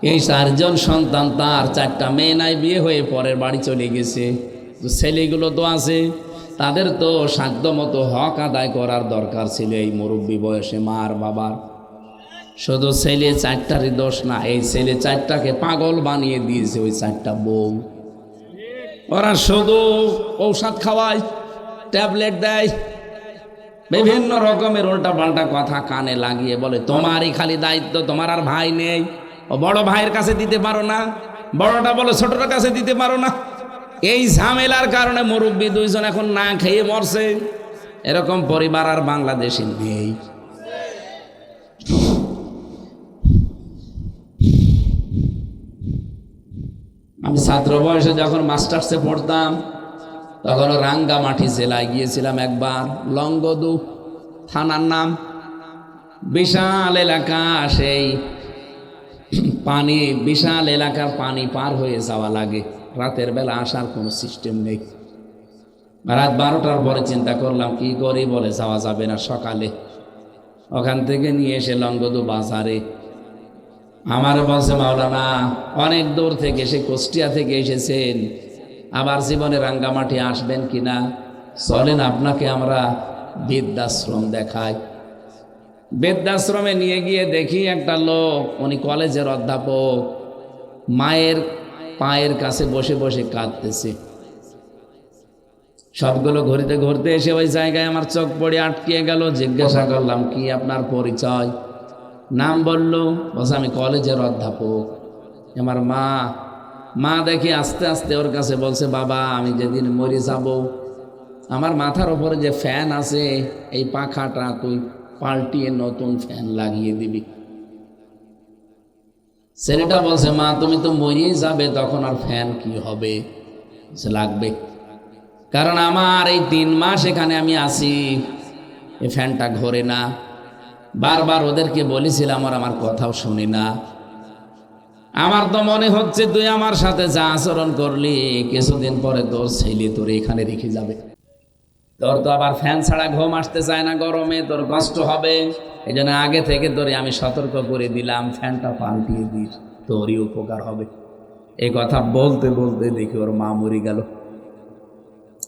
এই 4 জন সন্তান, তার 4টা মেয়ে নাই, বিয়ে হয়ে পরের বাড়ি চলে গেছে। ছেলেগুলো তো আছে, তাদের তো সাধ্য মতো হক আদায় করার দরকার ছিল এই মুরব্বী বয়সে মার বাবার। শুধু ছেলে 4টারই দোষ না, এই ছেলে 4টাকে পাগল বানিয়ে দিয়েছে ওই 4টা বউ। ওরা শুধু ঔষধ খাওয়ায়, ট্যাবলেট দেয়, বিভিন্ন রকমের উল্টা পাল্টা কথা কানে লাগিয়ে বলে তোমারই খালি দায়িত্ব, তোমার আর ভাই নেই। ও বড় ভাইয়ের কাছে দিতে পারো না, বড়টা বলে ছোটটার কাছে দিতে পারো না। এই ঝামেলার কারণে মুরব্বী 2 জন এখন না খেয়ে মরছে। এরকম পরিবার আর বাংলাদেশে নেই। আমি ছাত্র বয়সে যখন মাস্টার্সে পড়তাম, তখন রাঙ্গামাটি জেলায় গিয়েছিলাম একবার। লংগদু থানার নাম। বিশাল এলাকা, সেই পানি, বিশাল এলাকার পানি পার হয়ে যাওয়া লাগে। রাতের বেলা আসার কোনো সিস্টেম নেই। রাত 12টার পরে চিন্তা করলাম কি করি, বলে যাওয়া যাবে না সকালে। ওখান থেকে নিয়ে এসে লংগদু বাজারে আমার বলছে, মাওলানা অনেক দূর থেকে, সে কুষ্টিয়া থেকে এসেছেন, আবার জীবনে রাঙ্গামাটি আসবেন কিনা, চলেন আপনাকে আমরা বৃদ্ধাশ্রম দেখাই। বৃদ্ধাশ্রমে নিয়ে গিয়ে দেখি একটা লোক, উনি কলেজের অধ্যাপক, মায়ের পায়ের কাছে বসে বসে কাঁদতেছে। সবগুলো ঘুরতে ঘুরতে এসে ওই জায়গায় আমার চোখ পড়ে আটকিয়ে গেল। জিজ্ঞাসা করলাম কি আপনার পরিচয়? নাম বললো, বলছে আমি কলেজের অধ্যাপক। আমার মা দেখি আস্তে আস্তে ওর কাছে বলছে, বাবা আমি যেদিন মরে যাব, আমার মাথার ওপরে যে ফ্যান আছে, এই পাখাটা তুই পাল্টিয়ে নতুন ফ্যান লাগিয়ে দিবি। ছেলেটা বলছে, মা তুমি তো মরেই যাবে, তখন আর ফ্যান কি হবে? সে লাগবে, কারণ আমার এই 3 মাস এখানে আমি আছি, এই ফ্যানটা ঘোরে না। বারবার ওদেরকে বলেছিলাম, আর আমার কথাও শুনি না। আমার তো মনে হচ্ছে তুই আমার সাথে যা আচরণ করলি, কিছুদিন পরে তোর ছেলে তোর এখানে রেখে যাবে। তোর তো আবার ফ্যান ছাড়া ঘুম আসতে চায় না, গরমে তোর কষ্ট হবে। এই জন্য আগে থেকে তোরে আমি সতর্ক করে দিলাম, ফ্যানটা পাল্টিয়ে দিস, তোরই উপকার হবে। এই কথা বলতে বলতে দেখি ওর মা মরে গেল।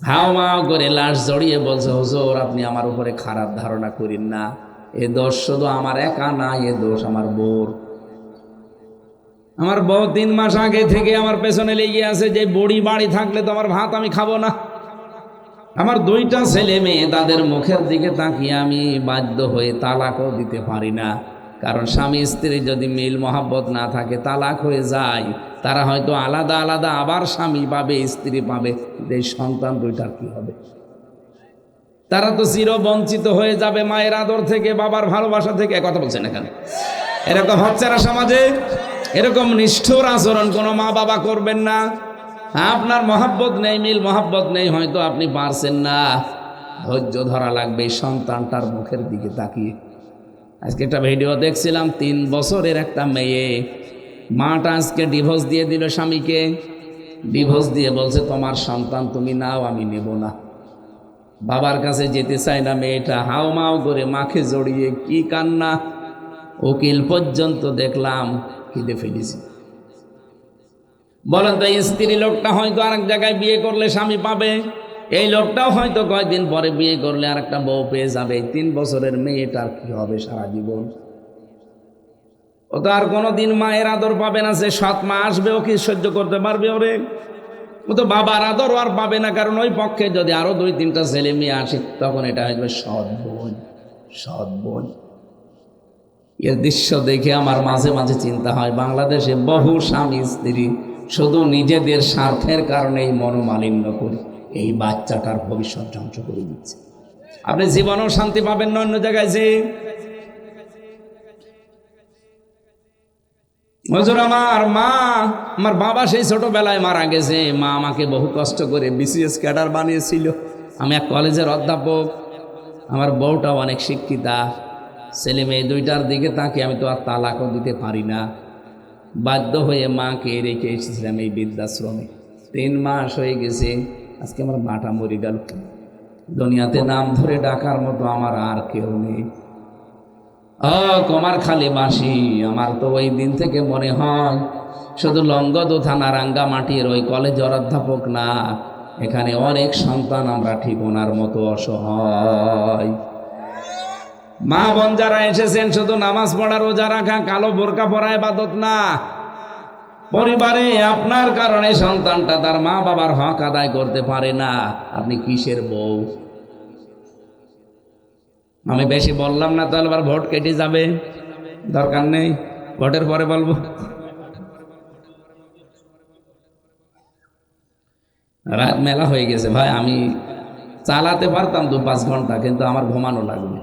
হাও মাও করে লাশ জড়িয়ে বলছে, হুজুর আপনি আমার উপরে খারাপ ধারণা করেন না, এ দোষ শুধু আমার একা না, এ দোষ আমার বউর। আমার বউ 3 মাস আগে থেকে আমার পেছনে লেগে আছে যে বড়ি বাড়ি থাকলে তো আমার ভাত আমি খাবো না। আমার 2টা ছেলে মেয়ে, তাদের মুখের দিকে তাকিয়ে আমি বাধ্য হয়ে তালাকও দিতে পারি না। কারণ স্বামী স্ত্রী যদি মিল মহাব্বত না থাকে, তালাক হয়ে যায়, তারা হয়তো আলাদা আলাদা আবার স্বামী পাবে, স্ত্রী পাবে, এই সন্তান 2টার কি হবে? তারা তো চির বঞ্চিত হয়ে যাবে মায়ের আদর থেকে, বাবার ভালোবাসা থেকে। কথা বলছেন এখানে? এরকম হচ্ছে না সমাজে? এরকম নিষ্ঠুর আচরণ কোনো মা বাবা করবেন না। আপনার মহাব্বত নেই, মিল মহাব্বত নেই, হয়তো আপনি পারছেন না, ধৈর্য ধরা লাগবে এই সন্তানটার মুখের দিকে তাকিয়ে। আজকে একটা ভিডিও দেখছিলাম, 3 বছরের একটা মেয়ে, মাটা আজকে ডিভোর্স দিয়ে দিল স্বামীকে। ডিভোর্স দিয়ে বলছে, তোমার সন্তান তুমি নাও, আমি নেব না। বাবার কাছে যেতে চায় না মেয়েটা, হাও মাও করে মাকে জড়িয়ে কি কান্না। উকিল পর্যন্ত দেখলাম কেঁদে ফেলেছি। বলেন তো, স্ত্রী লোকটা হয়তো আরেক জায়গায় বিয়ে করলে স্বামী পাবে, এই লোকটাও হয়তো কয়েকদিন পরে বিয়ে করলে আরেকটা বউ পেয়ে যাবে। 3 বছরের মেয়েটার কি হবে সারা জীবন? ও তো আর কোনোদিন মায়ের আদর পাবে না। যে 7 মা আসবে, ও কি সহ্য করতে পারবে? ওরে, ও তো বাবার আদর আর পাবে না। কারণ ওই পক্ষে যদি আরো 2-3টা ছেলে মেয়ে আসে, তখন এটা হইবে সৎ বোন, সৎ বোন। এর দৃশ্য দেখে আমার মাঝে মাঝে চিন্তা হয়, বাংলাদেশে বহু স্বামী স্ত্রী শুধু নিজেদের স্বার্থের কারণে এই মনোমালিন্য করে এই বাচ্চাটার ভবিষ্যৎ ধ্বংস করে দিচ্ছে। আপনি জীবনেও শান্তি পাবেন না অন্য জায়গায় যে। হুজুর আমার বাবা সেই ছোটবেলায় মারা গেছে। মা আমাকে বহু কষ্ট করে বিসিএস ক্যাডার বানিয়েছিল। আমি এক কলেজের অধ্যাপক। আমার বউটাও অনেক শিক্ষিতা। ছেলে মেয়ে 2টার দিকে তাকে আমি তো আর তালাকও দিতে পারি না। বাধ্য হয়ে মাকে রেখে এসেছিলাম এই বৃদ্ধাশ্রমে। 3 মাস হয়ে গেছে, আজকে আমার মাটা মরে গেল। দুনিয়াতে নাম ধরে ডাকার মতো আমার আর কেউ নেই। কমার খালি বাসি। আমার তো ওই দিন থেকে মনে হয় শুধু লঙ্গদু থানা রাঙ্গামাটির ওই কলেজের অধ্যাপক না, এখানে অনেক সন্তান আমরা ঠিক ওনার মতো অসহায়। মা বোন যারা এসেছেন, শুধু নামাজ পড়া রোজা রাখা কালো বোরকা পরা ইবাদত না। পরিবারে আপনার কারণে সন্তানটা তার মা বাবার হক আদায় করতে পারে না। আপনি কিসের বউ? আমি বেশি বললাম না, তাহলে আবার ভোট কেটে যাবে। দরকার নেই, ভোটের পরে বলবো। রাত মেলা হয়ে গেছে ভাই, আমি চালাতে পারতাম 2-5 ঘন্টা, কিন্তু আমার ঘুমানো লাগবে।